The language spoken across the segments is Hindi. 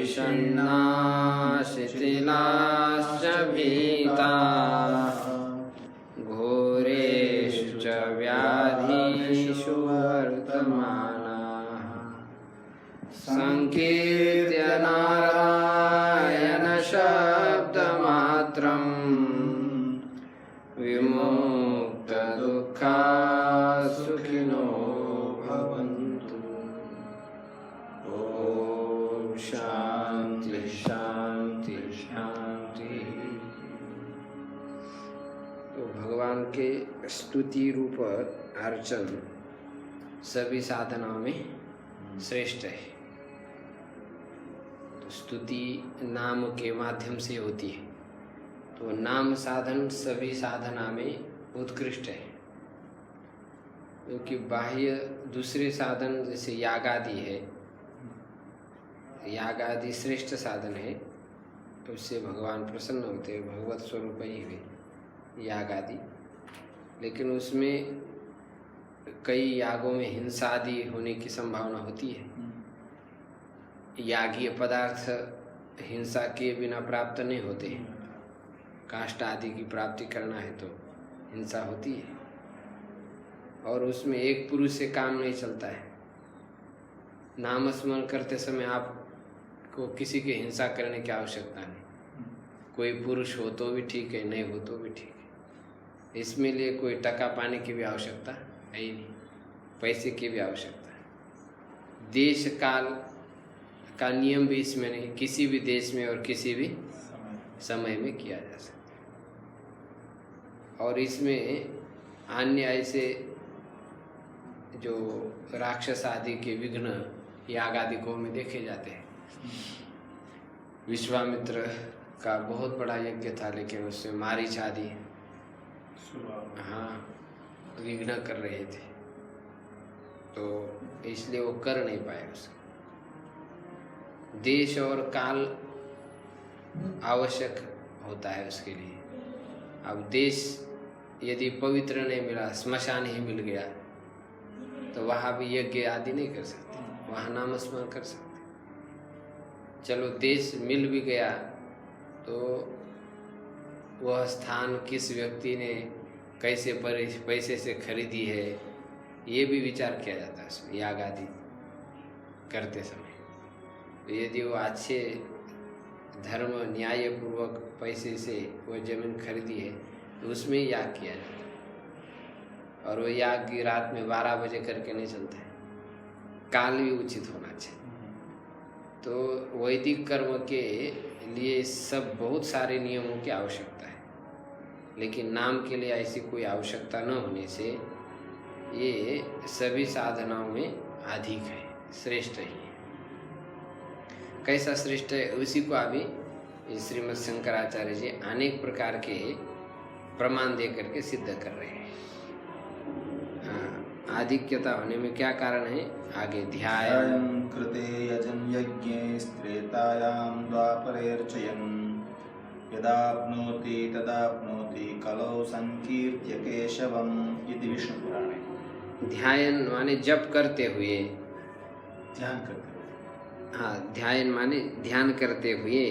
विषण्णा शिथिलाश्च भीताः घोरेषु च व्याधिषु वर्तमानाः संकीर्त्य नारायण शब्दमात्रम् विमुक्त दुःखा सुखिनो भवन्तु। ओम शांति शांति शांति। तो भगवान के स्तुति रूप अर्चन सभी साधनाओं में श्रेष्ठ है। तो स्तुति नाम के माध्यम से होती है, तो नाम साधन सभी साधना में उत्कृष्ट है, क्योंकि बाह्य दूसरे साधन जैसे याग आदि है, याग आदि श्रेष्ठ साधन है, तो उससे भगवान प्रसन्न होते हैं, भगवत स्वरूप ही हुए याग आदि। लेकिन उसमें कई यागों में हिंसा आदि होने की संभावना होती है। यागीय पदार्थ हिंसा के बिना प्राप्त नहीं होते, काष्ठ आदि की प्राप्ति करना है तो हिंसा होती है, और उसमें एक पुरुष से काम नहीं चलता है। नाम स्मरण करते समय आपको किसी की हिंसा करने की आवश्यकता नहीं, कोई पुरुष हो तो भी ठीक है, नहीं हो तो भी ठीक है। इसमें लिए कोई टका पाने की भी आवश्यकता है ही नहीं, पैसे की भी आवश्यकता है। देश काल का नियम भी इसमें नहीं, किसी भी देश में और किसी भी समय में किया जा सकता है। और इसमें अन्य ऐसे जो राक्षस आदि के विघ्न याग आदि को में देखे जाते हैं। विश्वामित्र का बहुत बड़ा यज्ञ था, लेकिन उसमें मारीच आदि विघ्न कर रहे थे, तो इसलिए वो कर नहीं पाए। उसका देश और काल आवश्यक होता है उसके लिए। अब देश यदि पवित्र नहीं मिला, स्मशान ही मिल गया, तो वहाँ भी यज्ञ आदि नहीं कर सकते, वहाँ नाम स्मरण कर सकते। चलो देश मिल भी गया तो वह स्थान किस व्यक्ति ने कैसे पैसे से खरीदी है, ये भी विचार किया जाता है उसमें याग आदि करते समय। तो यदि वो अच्छे धर्म न्याय पूर्वक पैसे से वो जमीन खरीदी है तो उसमें याग किया जाता है। और वो याग की रात में 12 बजे करके नहीं चलता है, काल भी उचित होना चाहिए। तो वैदिक कर्म के लिए सब बहुत सारे नियमों की आवश्यकता है, लेकिन नाम के लिए ऐसी कोई आवश्यकता न होने से ये सभी साधनाओं में अधिक है, श्रेष्ठ ही है। कैसा श्रेष्ठ है उसी को अभी श्रीमद् शंकराचार्य जी अनेक प्रकार के प्रमाण दे करके सिद्ध कर रहे हैं। आधिक्यता होने में क्या कारण है, आगे ध्यान कृते यजन यज्ञे स्त्रेतायां द्वापरेर्चयन् यदाप्नोति तदाप्नोति कलौ संकीर्त्य केशवम् इति विष्णु पुराणे। ध्यान माने जप करते हुए, ध्यान करते हुए, हाँ ध्यान माने ध्यान करते हुए,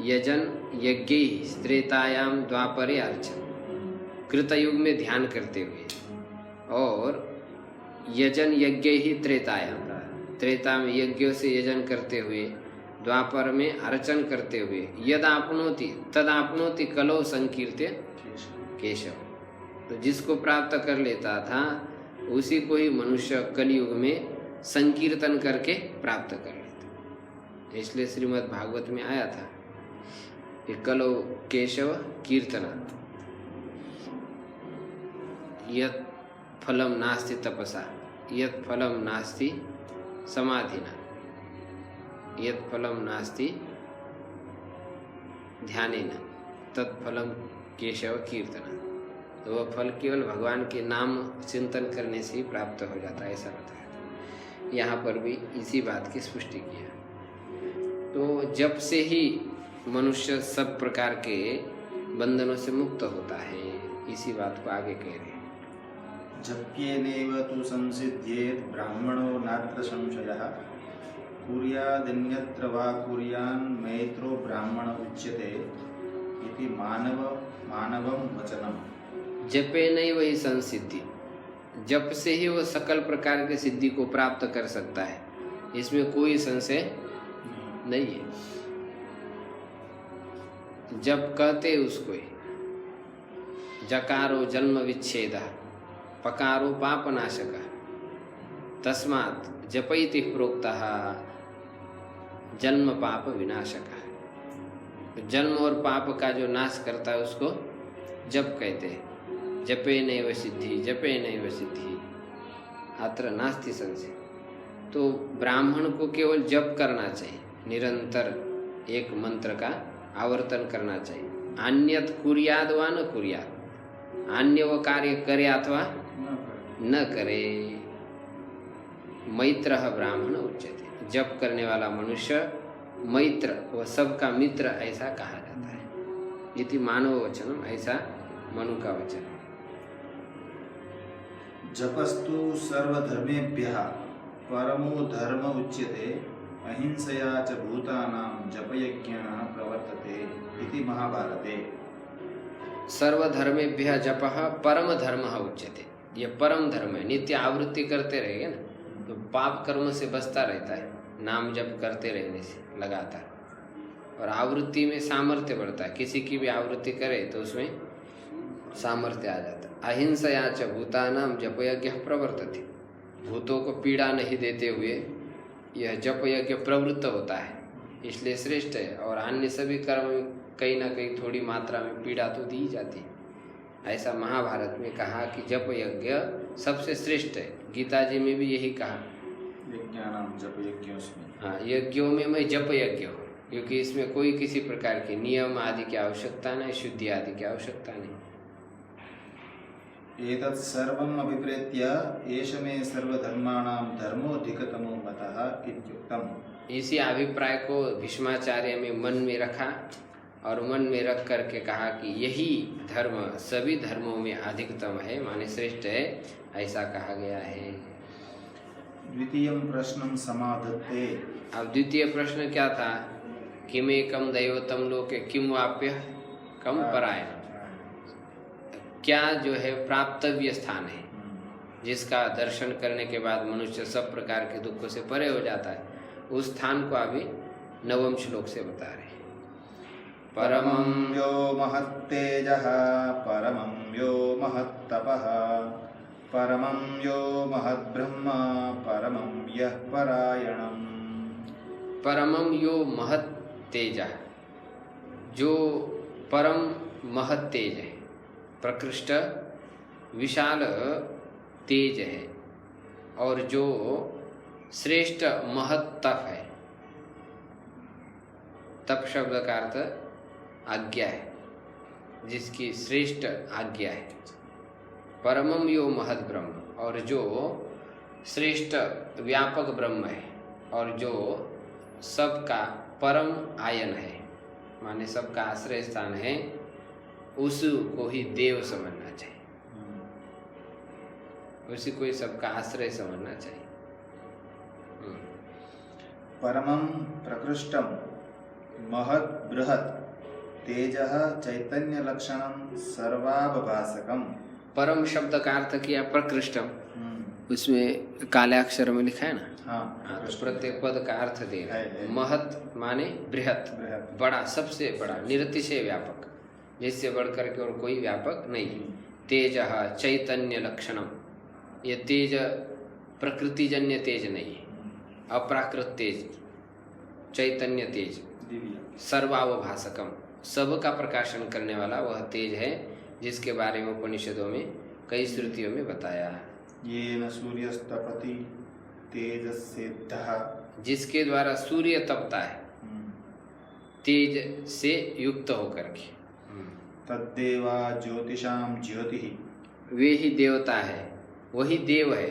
यजन यज्ञ त्रेतायाम द्वापरे अर्चन, कृतयुग में ध्यान करते हुए, और यजन यज्ञ ही त्रेता में यज्ञों से यजन करते हुए, द्वापर में अर्चन करते हुए, यद आपनोति तद आपनोति कलो संकीर्त्य केशव। तो जिसको प्राप्त कर लेता था उसी को ही मनुष्य कलयुग में संकीर्तन करके प्राप्त कर लेता। इसलिए श्रीमद् भागवत में आया था कि कलो केशव कीर्तना यत् फलम नास्ति तपसा यत् फलम नास्ति समाधिना यत् फलम नास्ति ध्यानेन तत्फलम केशव कीर्तना। तो वह फल केवल भगवान के नाम चिंतन करने से ही प्राप्त हो जाता है, ऐसा बताया था। यहाँ पर भी इसी बात की पुष्टि किया। तो जब से ही मनुष्य सब प्रकार के बंधनों से मुक्त होता है, इसी बात को आगे कह रहे हैं। जप्येनेव तु संसिद्ध्येत् ब्राह्मणो नात्र संशयः कुर्यादन्यत्र वा कुर्यान् मैत्रो ब्राह्मण उच्यते इति मानवं वचनम्। जपे नहीं वही संसिद्धि, जप से ही वो सकल प्रकार की सिद्धि को प्राप्त कर सकता है, इसमें कोई संशय नहीं है। जप कहते उसको ही, जकारो जन्म विच्छेद, पकारो पाप नाशक, तस्मात् जपैति प्रोक्तः जन्म पाप विनाशक। जन्म और पाप का जो नाश करता है उसको जप कहते हैं। जपे नैव सिद्धि, जपे नैव सिद्धि, अत्र नास्ति संशय। तो ब्राह्मण को केवल जप करना चाहिए, निरंतर एक मंत्र का आवर्तन करना चाहिए। अन्यत कुर्याद वा न कुर्याद, अन्य वो कार्य करे अथवा न करे। मैत्र ब्राह्मण उच्यते, जप करने वाला मनुष्य मैत्र, वह सबका मित्र, ऐसा कहा जाता है। इति मानव वचनम, ऐसा मनु का वचन। जपस्तु सर्वधर्मेभ्यः परमो धर्म उच्यते अहिंसया च भूतानां जपयज्ञः प्रवर्तते इति महाभारते। सर्वधर्मेभ्यः जपः परम धर्मः उच्यते, यह परम धर्म है। नित्य आवृत्ति करते रहेंगे ना तो पाप कर्म से बचता रहता है, नाम जप करते रहने से लगातार। और आवृत्ति में सामर्थ्य बढ़ता है, किसी की भी आवृत्ति करे तो उसमें सामर्थ्य आ जाता है। अहिंसया च भूतानां जप यज्ञ प्रवर्तते, भूतों को पीड़ा नहीं देते हुए यह जप यज्ञ प्रवृत्त होता है, इसलिए श्रेष्ठ है। और अन्य सभी कर्म में कहीं ना कहीं थोड़ी मात्रा में पीड़ा तो दी जाती है। ऐसा महाभारत में कहा कि जप यज्ञ सबसे श्रेष्ठ है। गीता जी में भी यही कहा, यज्ञानां जप यज्ञोस्मि। हाँ, यज्ञों में मैं जप यज्ञ हूँ, क्योंकि इसमें कोई किसी प्रकार के नियम आदि की आवश्यकता नहीं, शुद्धि आदि की आवश्यकता नहीं। एतत् सर्वम् अभिप्रेत्य एष मे सर्वधर्माणां धर्मोऽधिकतमो मतः इत्युक्तम्। इसी अभिप्राय को भीष्माचार्य में मन में रखा और मन में रख करके कहा कि यही धर्म सभी धर्मों में अधिकतम है, माने श्रेष्ठ है, ऐसा कहा गया है। द्वितीयं प्रश्नं समाधत्ते। अब द्वितीय प्रश्न क्या था? किमेकं दैवतं लोके किम वाप्य कम परायण, क्या जो है प्राप्तव्य स्थान है जिसका दर्शन करने के बाद मनुष्य सब प्रकार के दुखों से परे हो जाता है, उस स्थान को अभी 9वें श्लोक से बता रहे हैं। परमं यो महत्तेजः परमं यो महत्तपः परमं यो महद्ब्रह्म परमं यः परायणम्। परमं यो महत तेजः, जो परम महत तेज है, प्रकृष्ट विशाल तेज है, और जो श्रेष्ठ महत तप है। तप शब्द का अर्थ आज्ञा है, जिसकी श्रेष्ठ आज्ञा है। परमम यो महद ब्रह्म, और जो श्रेष्ठ व्यापक ब्रह्म है, और जो सबका परम आयन है, माने सबका आश्रय स्थान है, उसको ही देव समझना चाहिए, उसी को ही सबका आश्रय समझना चाहिए। परमं प्रकृष्टम महत् बृहत् तेजः चैतन्य लक्षणं सर्वावभासकम। परम शब्द का अर्थ किया प्रकृष्टम, उसमें काले अक्षर में लिखा है ना। हाँ, तो प्रत्येक पद का अर्थ दे रहा है। महत माने बृहत, बड़ा, सबसे बड़ा, निरतिशय व्यापक, जिससे बढ़कर के और कोई व्यापक नहीं। तेजः चैतन्य लक्षणम, ये तेज प्रकृतिजन्य तेज नहीं है, अप्राकृत तेज, चैतन्य तेज, सर्वावभासकम, सब का प्रकाशन करने वाला वह तेज है, जिसके बारे में उपनिषदों में कई श्रुतियों में बताया। येन सूर्यस्तपति तेजस्येद्धः, जिसके द्वारा सूर्य तपता है तेज से युक्त होकर के। तद्देवा ज्योतिषां ज्योतिः, वे ही देवता है, वही देव है,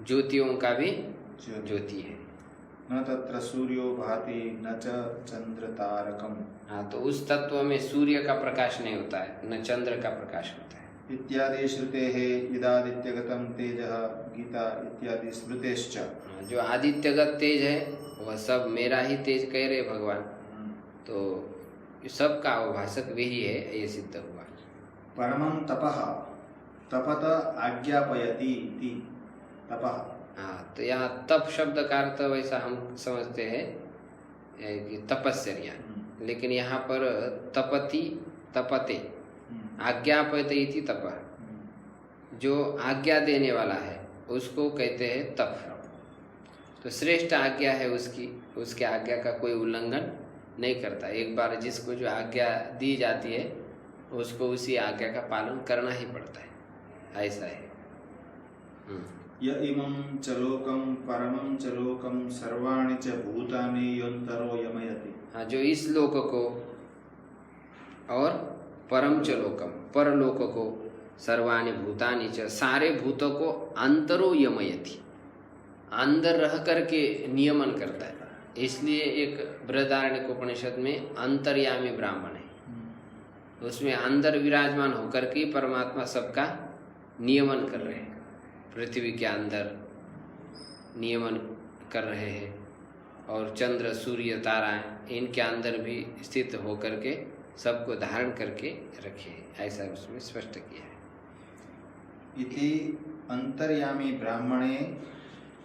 ज्योतियों का भी ज्योति है। न तत्र सूर्यो भाति न च चंद्र तारकम। हाँ, तो उस तत्व में सूर्य का प्रकाश नहीं होता है, न चंद्र का प्रकाश होता है। इत्यादि श्रुतेः इदादित्यगतं तेजः गीता इत्यादि स्मृतेश्च। जो आदित्यगत तेज है वह सब मेरा ही तेज कह रहे भगवान, तो सबका अवभाषक वही है, ये सिद्ध हुआ। परमं तपः तपत आज्ञापयति इति तपः। हाँ, तो यहाँ तप शब्द का अर्थ वैसा हम समझते हैं कि तपस्या, लेकिन यहाँ पर तपति तपते आज्ञापयते इति तपः, जो आज्ञा देने वाला है उसको कहते हैं तप। तो श्रेष्ठ आज्ञा है उसकी, उसके आज्ञा का कोई उल्लंघन नहीं करता। एक बार जिसको जो आज्ञा दी जाती है उसको उसी आज्ञा का पालन करना ही पड़ता है, ऐसा है। य इमं च लोकं परमं च लोकं सर्वाणि च भूतानि योऽन्तरो यमयति। हाँ, जो इस लोक को और परम च लोकम परलोक को सर्वाणि भूतानि च सारे भूतों को अंतरो यमयति, अंदर रह करके नियमन करता है। इसलिए एक बृहदारण्यक उपनिषद में अंतर्यामी ब्राह्मण है, उसमें अंदर विराजमान होकर के परमात्मा सबका नियमन कर रहे हैं। पृथ्वी के अंदर नियमन कर रहे हैं और चंद्र सूर्य ताराएं इनके अंदर भी स्थित होकर के सबको धारण करके रखे, ऐसा उसमें स्पष्ट किया है। इति अंतर्यामी ब्राह्मणे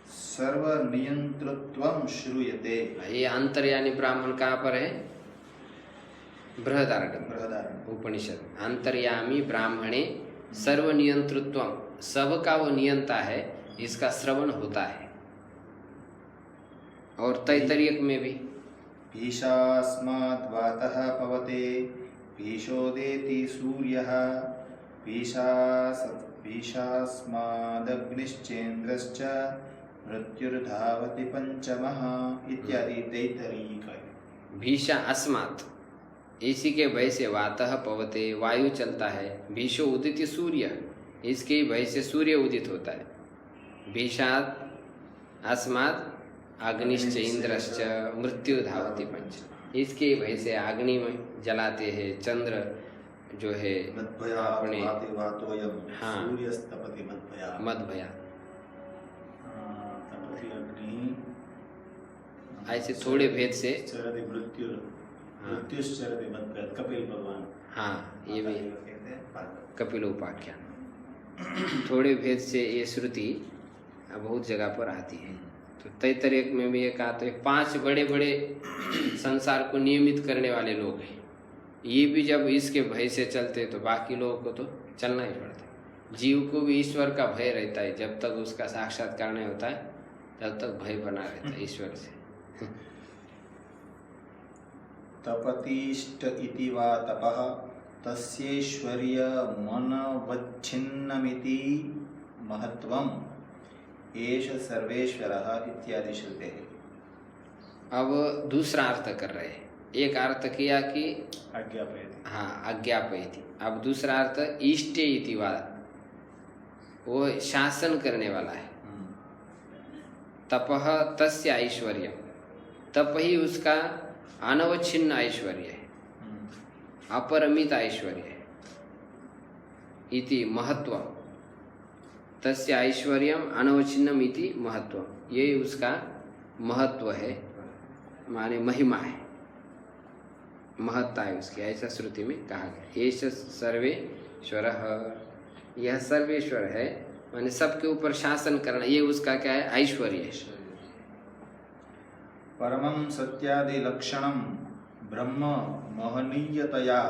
सर्वनियंतृत्वं श्रूयते। ये अंतर्यामी ब्राह्मण कहाँ पर है? बृहदारण्यक उपनिषद। अंतर्यामी ब्राह्मणे सर्वनियंतृत्वम, सबका वो नियंता है, इसका श्रवण होता है। और तैतरीयक में भी भीषास्माद् वातः पवते भीषोदेति सूर्यः भीषास्मादग्निश्चेन्द्रश्च मृत्युर्धावति पंचमः इत्यादि तैतरीयक है। भीषा अस्मात्, इसी के भय से वातः पवते, वायु चलता है। भीषो उदित सूर्य, इसके भय से सूर्य उदित होता है। भीषात् अस्मात् अग्निश्च इंद्रश्च मृत्यु धावति पंच, इसके भय से अग्नि में जलाते हैं। चंद्र जो है अपने मदभया ऐसे थोड़े भेद से कपिल भगवान। हाँ, ये भी कपिल उपाख्यान। थोड़े भेद से ये श्रुति बहुत जगह पर आती है। तो तैतरीयक में भी ये कहा, तो 5 बड़े बड़े संसार को नियमित करने वाले लोग हैं, ये भी जब इसके भय से चलते तो बाकी लोगों को तो चलना ही पड़ता। जीव को भी ईश्वर का भय रहता है, जब तक उसका साक्षात्कार नहीं होता है तब तक भय बना रहता है ईश्वर से। तपतिष्ठ इति वा तपः तस्यैश्वर्य मनवच्छिन्नमिति महत्वम् एष सर्वेश्वरः इत्यादि श्रुतेः। अब दूसरा अर्थ कर रहे हैं। एक अर्थ किया कि आज्ञापयति, हाँ आज्ञापयति। अब दूसरा अर्थ इष्टे इति वा, वो शासन करने वाला है। तपः तस्य ऐश्वर्य, तप ही उसका अनवच्छिन्न ऐश्वर्य है, अपरमित ऐश्वर्य है। इति महत्व, तस्य ऐश्वर्यम अनवच्छिन्नम इति महत्व, यही उसका महत्व है, माने महिमा है, महत्ता है उसकी, ऐसा श्रुति में कहा गया। एष सर्वेश्वरः, यह सर्वेश्वर है, माने सबके ऊपर शासन करना, ये उसका क्या है? ऐश्वर्य है। परमं सत्यादि लक्षणं ब्रह्म महनीयतया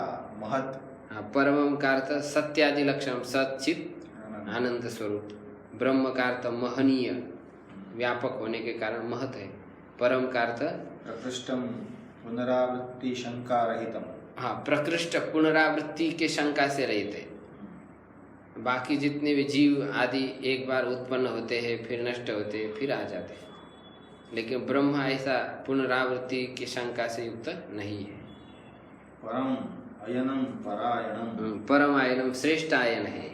महत्। हाँ, परमं का अर्थ सत्यादि लक्षण, सच्चित आनंद स्वरूप। ब्रह्म का अर्थ महनीय, व्यापक होने के कारण महत है। परम का अर्थ प्रकृष्टम पुनरावृत्ति शंका रहितम। हाँ, प्रकृष्ट पुनरावृत्ति के शंका से रहित है। बाकी जितने भी जीव आदि एक बार उत्पन्न होते हैं, फिर नष्ट होते हैं, फिर आ जाते हैं, लेकिन ब्रह्म ऐसा पुनरावृत्ति की शंका से युक्त नहीं है। परम अयनम परायणम, परम आयनम श्रेष्ठ आयन है,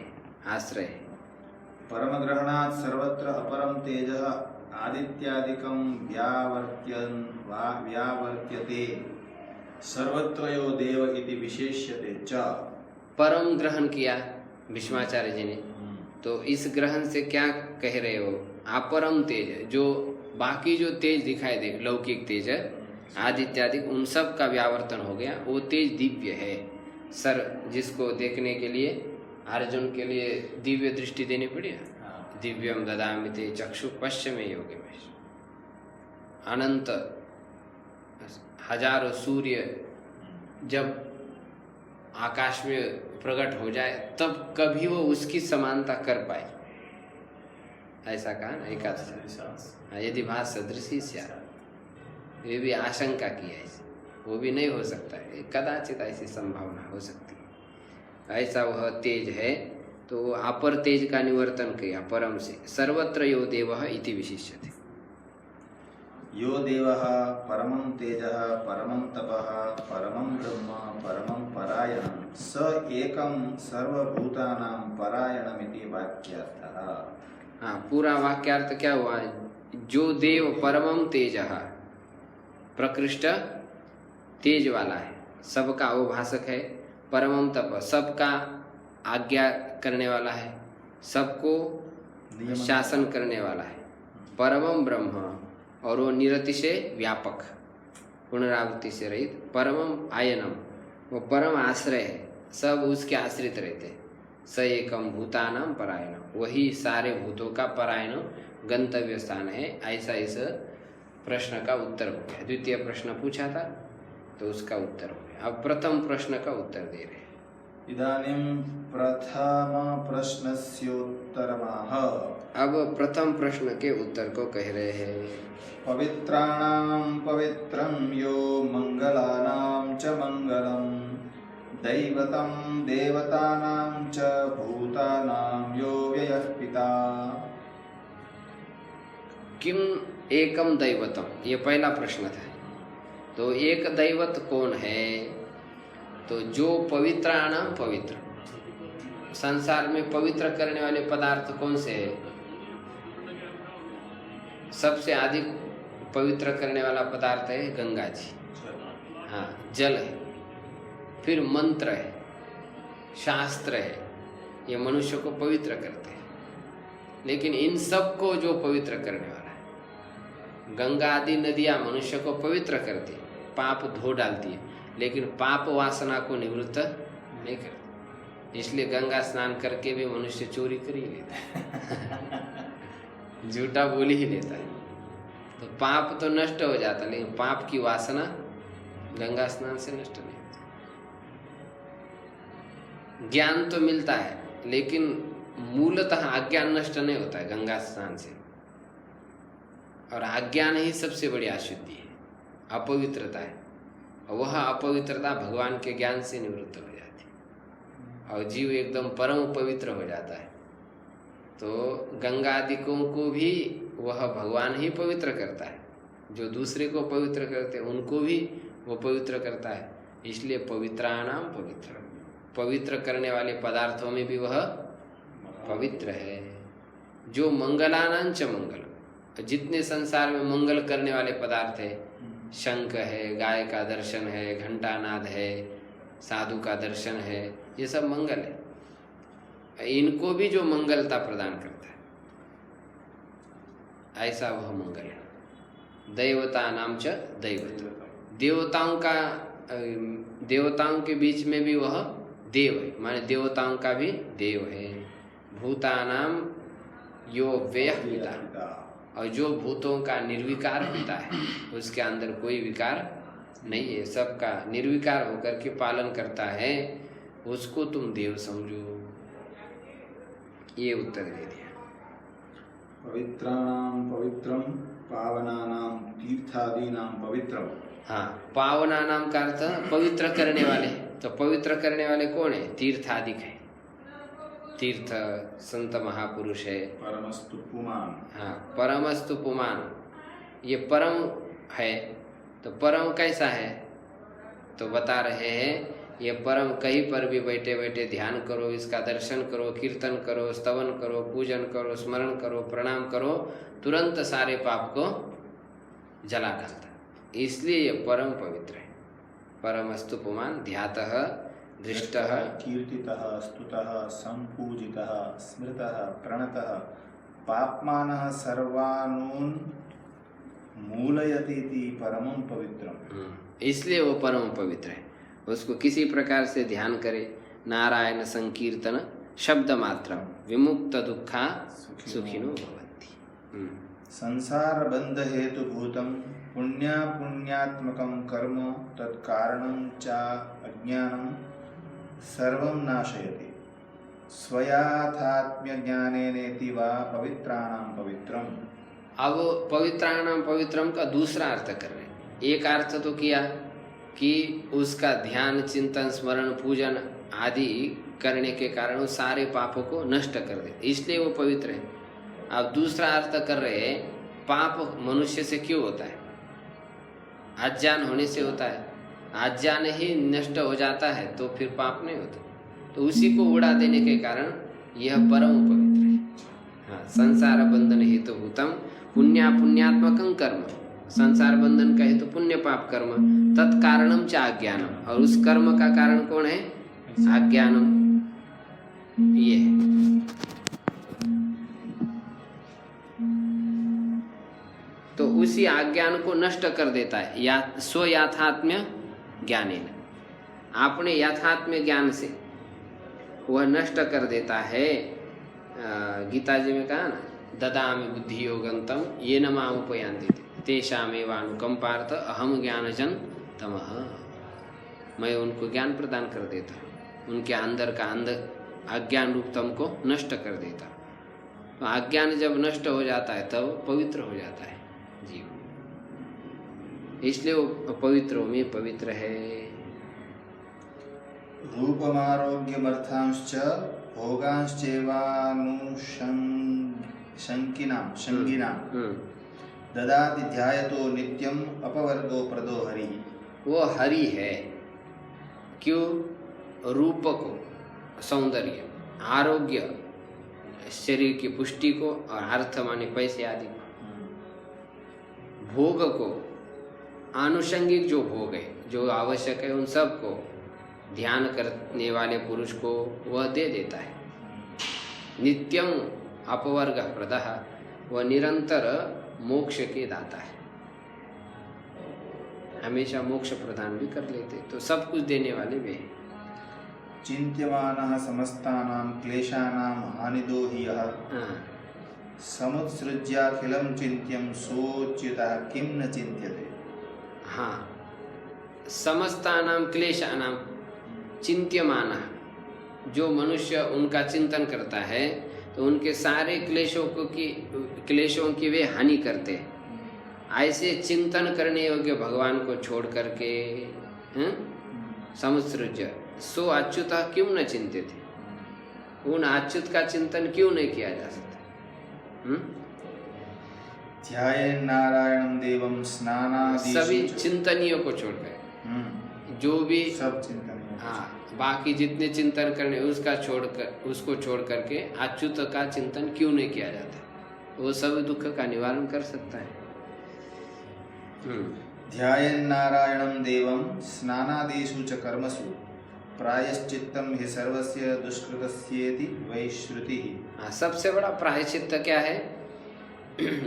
आश्रय है। परम ग्रहणात् सर्वत्र अपरम तेजः आदित्यादिकं व्यावर्त्यते सर्वत्र यो देव इति विशेष्यते च। परम ग्रहण किया, भीष्माचार्य जी ने। तो इस ग्रहण से क्या कह रहे हो? अपरम तेज, जो बाकी जो तेज दिखाई दे, लौकिक तेज आदि इत्यादि, उन सब का व्यावर्तन हो गया। वो तेज दिव्य है। सर जिसको देखने के लिए अर्जुन के लिए दिव्य दृष्टि देनी पड़ी ना, दिव्यम ददामि ते चक्षु पश्चिमे योगे में। अनंत हजारों सूर्य जब आकाश में प्रकट हो जाए तब कभी वो उसकी समानता कर पाए, ऐसा कहा ना एकादश। यदि भात सदृशी स्यात्, ये भी आशंका की है, वो भी नहीं हो सकता है, कदाचित ऐसी संभावना हो सकती है। ऐसा वह तेज है। तो अपर तेज का निवर्तन किया परम से। सर्वत्र यो देवः इति विशिष्यते। यो देवः परमं तेजः परमं तपः परमं ब्रह्म परमं परायणं स एकं सर्वभूतानां परायणमिति वाक्यार्थः। हाँ, पूरा वाक्यार्थ क्या हुआ? जो देव परमं तेजः, प्रकृष्ट तेज वाला है, सबका वो भाषक है। परमं तप, सबका आज्ञा करने वाला है, सबको शासन करने वाला है। परमं ब्रह्म, और वो निरतिशय व्यापक, पुनरावृत्ति से रहित। परमं आयनम, वो परम आश्रय है, सब उसके आश्रित रहते। स एकम भूतानां परायणम, वही सारे भूतों का परायण गंतव्य स्थान है। ऐसा इस प्रश्न का उत्तर हो गया। द्वितीय प्रश्न पूछा था तो उसका उत्तर हो गया। अब प्रथम प्रश्न का उत्तर दे रहे हैं। इदानीं प्रथम प्रश्नस्योत्तरमाह। अब प्रथम प्रश्न के उत्तर को कह रहे हैं। पवित्राणां पवित्रं यो मंगलानां च मंगलम् दैवतं देवतानां च भूतानां यो व्ययः पिता। किम एकम दैवतम, ये पहला प्रश्न था। तो एक दैवत कौन है? तो जो पवित्राणाम पवित्र, संसार में पवित्र करने वाले पदार्थ कौन से है? सबसे अधिक पवित्र करने वाला पदार्थ है गंगा जी, हाँ, जल है। फिर मंत्र है, शास्त्र है, ये मनुष्य को पवित्र करते हैं। लेकिन इन सब को जो पवित्र करने वाला है, गंगा आदि नदियाँ मनुष्य को पवित्र करती है, पाप धो डालती है, लेकिन पाप वासना को निवृत्त नहीं करती। इसलिए गंगा स्नान करके भी मनुष्य चोरी कर ही लेता है झूठा बोल ही लेता है। तो पाप तो नष्ट हो जाता है, लेकिन पाप की वासना गंगा स्नान से नष्ट नहीं होती। ज्ञान तो मिलता है, लेकिन मूलतः अज्ञान नष्ट नहीं होता है गंगा स्नान से। और अज्ञान ही सबसे बड़ी अशुद्धि है, अपवित्रता है। और वह अपवित्रता भगवान के ज्ञान से निवृत्त हो जाती है और जीव एकदम परम पवित्र हो जाता है। तो गंगा आदिकों को भी वह भगवान ही पवित्र करता है। जो दूसरे को पवित्र करते हैं उनको भी वो पवित्र करता है। इसलिए पवित्राणाम पवित्र, पवित्र करने वाले पदार्थों में भी वह पवित्र है। जो मंगलानांच मंगल, जितने संसार में मंगल करने वाले पदार्थ है, शंख है, गाय का दर्शन है, घंटानाद है, साधु का दर्शन है, ये सब मंगल है। इनको भी जो मंगलता प्रदान करता है, ऐसा वह मंगल है। दैवता नाम च दैवत, देवताओं के बीच में भी वह देव है, माने देवताओं का भी देव है। भूतानाम यो व्ययः पिता, और जो भूतों का निर्विकार पिता है, उसके अंदर कोई विकार नहीं है, सबका निर्विकार होकर के पालन करता है, उसको तुम देव समझो। ये उत्तर दे दिया। पवित्राणां पवित्रम पावनानां तीर्थादीनां पवित्रम। हाँ, पावनानां का अर्थ पवित्र करने वाले। तो पवित्र करने वाले कौन है? तीर्थादिक है। तीर्थ संत महापुरुष है। परमस्तु पुमान, हाँ, परमस्तु पुमान, ये परम है। तो परम कैसा है? तो बता रहे हैं, ये परम कहीं पर भी बैठे बैठे ध्यान करो, इसका दर्शन करो, कीर्तन करो, स्तवन करो, पूजन करो, स्मरण करो, प्रणाम करो, तुरंत सारे पाप को जला डालता। इसलिए ये परम पवित्र है। परमस्तु पुमान ध्यातः दृष्टः कीर्तितः स्तुतः संपूजितः स्मृतः प्रणतः पाप्मानः सर्वानून् मूलयति इति परमं पवित्रम। इसलिए वो परम पवित्र है। उसको किसी प्रकार से ध्यान करे, नारायण संकीर्तन शब्द मात्र विमुक्त दुखा सुखिनो भवन्ति। संसार बंध हेतु भूतम पुण्य पुण्यात्मकं कर्म तत्कारणं च अज्ञानं सर्वं नाशयति स्वयाथात्म्य ज्ञानेनेति वा पवित्राणां पवित्रम। अब पवित्राणां पवित्रम का दूसरा अर्थ कर रहे हैं। एक अर्थ तो किया कि उसका ध्यान चिंतन स्मरण पूजन आदि करने के कारण वो सारे पापों को नष्ट कर दे, इसलिए वो पवित्र है। अब दूसरा अर्थ कर रहे हैं, पाप मनुष्य से क्यों होता है? अज्ञान होने से होता है। अज्ञान ही नष्ट हो जाता है तो फिर पाप नहीं होता। तो उसी को उड़ा देने के कारण यह परम पवित्र है। हाँ, संसार बंधन हेतु भूतम पुण्य पुण्यात्मकं कर्म। संसार बंधन का हेतु पुण्य पाप कर्म, तत्कारणम च अज्ञानम, और उस कर्म का कारण कौन है? अज्ञानम। ये तो उसी अज्ञान को नष्ट कर देता है या स्व याथात्म्य ज्ञानेन, अपने याथात्म्य ज्ञान से वह नष्ट कर देता है। गीता जी में कहा ना, ददामि बुद्धि योगंतम ये न माम उपयांति तेषामेवानुकंपार्थ अहम ज्ञानजन तमः। मैं उनको ज्ञान प्रदान कर देता, उनके अंदर का अंदर अज्ञान रूप तम को नष्ट कर देता। तो अज्ञान जब नष्ट हो जाता है तब पवित्र हो जाता है जीव, इसलिए वो पवित्रों में पवित्र है। रूपमारोग्यमर्थांश्च भोगांश्चैवानुषंगिनां ददाति ध्यायतो नित्यम अपवर्गो प्रदो हरि। वो हरि है। क्यों? रूप को, सौंदर्य, आरोग्य, शरीर की पुष्टि को, और अर्थ माने पैसे आदि को, भोग को, आनुषंगिक जो भोग है, जो आवश्यक है, उन सब को ध्यान करने वाले पुरुष को वह दे देता है। नित्यम अपवर्ग प्रदः, वह निरंतर मोक्ष के दाता है, हमेशा मोक्ष प्रदान भी कर लेते, तो सब कुछ देने वाले वे हैं। चिन्त्यमानः समस्तानां क्लेशानां हानिदो हि यः समुत्सृज्याखिलं चिन्त्यं सोच्युतः किं न चिन्त्यते। हाँ, समस्तानां क्लेशानां चिन्त्यमानः, जो मनुष्य उनका चिंतन करता है तो उनके सारे क्लेशों की वे हानि करते हैं। ऐसे चिंतन करने योग्य भगवान को छोड़ करके समुत्सृज्य सो अच्युत क्यों न चिंतित, उन अच्युत का चिंतन क्यों नहीं किया जा सकता? ध्यायेन् नारायणं देवं स्नानादि, सभी चिंतनियों को छोड़कर, जो भी सब चिंतन, हाँ, बाकी जितने चिंतन करने उसको छोड़ करके अच्युत का चिंतन क्यों नहीं किया जाता? वो सब दुख का निवारण कर सकता है। ध्यायेन् नारायणं देवं स्नानादिषु च कर्मसु प्रायश्चित्तं हि सर्वस्य दुष्कृतस्येति वै श्रुतिः। सबसे बड़ा प्रायश्चित्त क्या है?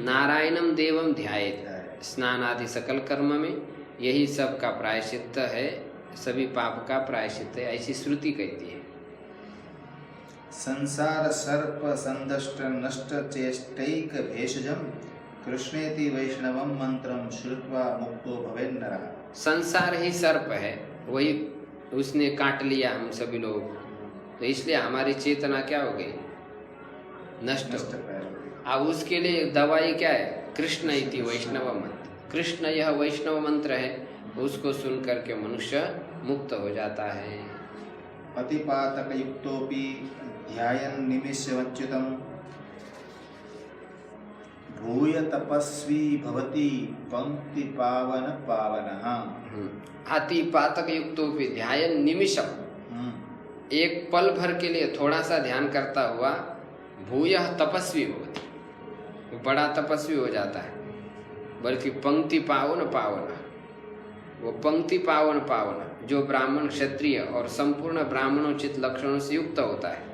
नारायणं देवं ध्यायेत्, स्नानादि सकल कर्म में यही सब का प्रायश्चित्त है, सभी पाप का प्रायश्चित्त है, ऐसी श्रुति कहती है। संसार सर्प संदष्ट नष्ट चेष्टैक भेषजम कृष्णेति वैष्णवम मंत्रम श्रुत्वा मुक्तो भवेन्नरः। संसार ही सर्प है, वही उसने काट लिया हम सभी लोग, तो इसलिए हमारी चेतना क्या हो गई? नष्ट। अब उसके लिए दवाई क्या है? कृष्ण इति वैष्णव मंत्र। कृष्ण यह वैष्णव मंत्र है, उसको सुन करके मनुष्य मुक्त हो जाता है। अतिपातक युक्तोपि ध्यायन् निमिषमच्युतं भूय तपस्वी भवति पंक्ति पावन पावनः। अतिपातक युक्तोपि ध्यायन् निमिषम, एक पल भर के लिए थोड़ा सा ध्यान करता हुआ भूयः तपस्वी भवति, बड़ा तपस्वी हो जाता है, बल्कि पंक्ति पावन पावन, वो पंक्ति पावन पावन जो ब्राह्मण क्षत्रिय और संपूर्ण ब्राह्मणोचित लक्षणों से युक्त होता है,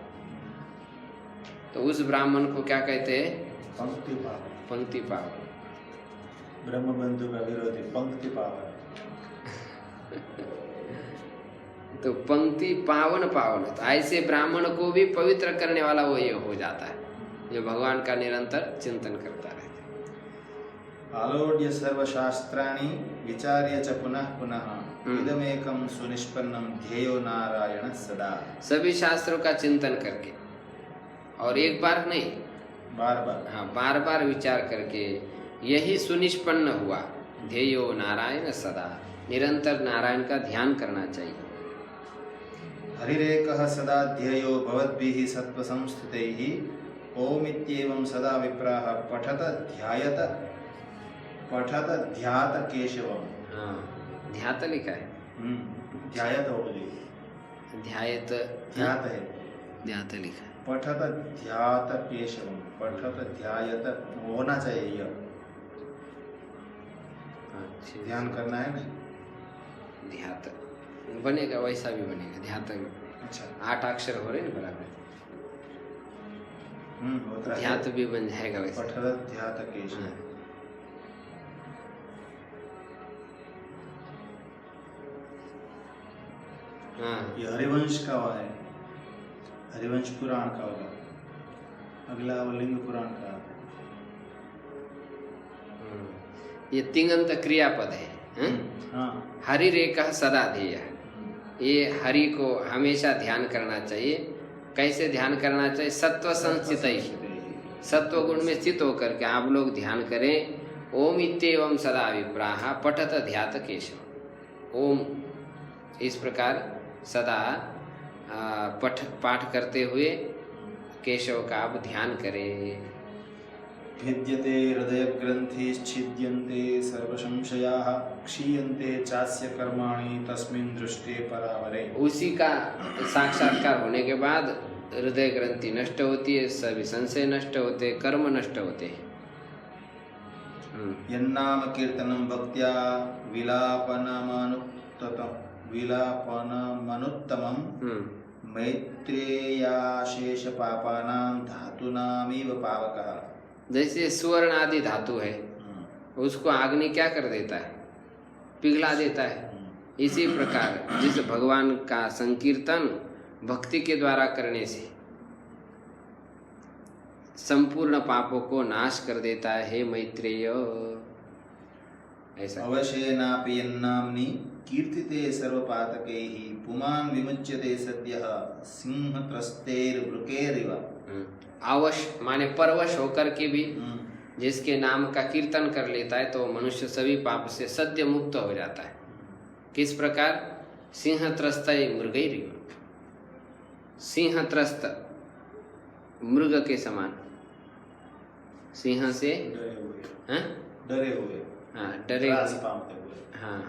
तो उस ब्राह्मण को क्या कहते हैं? पंक्ति पावन। पंक्ति पावन। ब्रह्म बंधु का विरोधी पंक्ति पावन। तो पंक्ति पावन पावन, तो ऐसे ब्राह्मण को भी पवित्र करने वाला वो ये हो जाता है जो भगवान का निरंतर चिंतन करता रहता है। आलोड्य सर्वशास्त्राणि विचार्य च पुनः पुनः इदमेकं सुनिष्पन्नं ध्येयो नारायण सदा। सभी शास्त्रों का चिंतन करके, और एक बार नहीं, बार बार, हाँ, बार बार विचार करके यही सुनिष्पन्न हुआ, ध्येयो नारायण सदा, निरंतर नारायण का ध्यान करना चाहिए। हरिरेकः सदा ध्येयो भवद्भिः सत्त्वसंस्थितैः ओमित्येवं सदा विप्राः पठत ध्यात केशवम्। हाँ, ध्यात लिखा है। ध्यायत हो गई, ध्यायत, ध्यात है, ध्यात लिखा है। पठत ध्यात केशवम्, पठत ध्यायत होना चाहिए, यह अच्छा, ध्यान करना है ना। ध्यात बनेगा, वैसा भी बनेगा, ध्यात भी बनेगा। अच्छा, 8 अक्षर हो रहे हैं बराबर, होता है, ध्यात भी बन जाएगा वैसा। पठत ध्यात केशवम्। हाँ, ये हरिवंश का हुआ है, हरिवंश पुराण का होगा, अगला वो लिंग पुराण का। ये तिङंत क्रियापद है। हाँ, हरि रेखा सदा ध्येय, ये हरि को हमेशा ध्यान करना चाहिए। कैसे ध्यान करना चाहिए? सत्व संस्थित ही, सत्व गुण में स्थित होकर के आप लोग ध्यान करें। ओम इत्येवं सदा विप्राः पठत ध्यात केशव। ओम इस प्रकार सदा पाठ करते हुए केशव का आप ध्यान करें। भिद्यते हृदय ग्रंथि छिद्यन्ते सर्व संशयाः क्षीयन्ते चास्य कर्माणि तस्मिन् दृष्टे परावरे। उसी का साक्षात्कार होने के बाद हृदय ग्रंथि नष्ट होती है, सभी संशय नष्ट होते, कर्म नष्ट होते हैं। यन्नाम कीर्तनं भक्त्या विलापनमनुत्तमं मैत्रेयाशेष पापानां धातूनामिव पावकः। जैसे स्वर्ण आदि धातु है, उसको अग्नि क्या कर देता है? पिघला देता है। इसी प्रकार जिस भगवान का संकीर्तन भक्ति के द्वारा करने से संपूर्ण पापों को नाश कर देता है। हे मैत्रेय, ऐसा अवशेनापि यन्नाम्नि कीर्तिते सर्वपातकैः पुमान् विमुच्यते सद्यः सिंहत्रस्तैर्वृकैरिव। आवश माने परवश होकर के भी जिसके नाम का कीर्तन कर लेता है तो मनुष्य सभी पाप से सद्य मुक्त हो जाता है। किस प्रकार? सिंहत्रस्त मृगैरिव, सिंहत्रस्त मृग के समान, सिंह से डरे हुए, हाँ, डरे हुए, हाँ,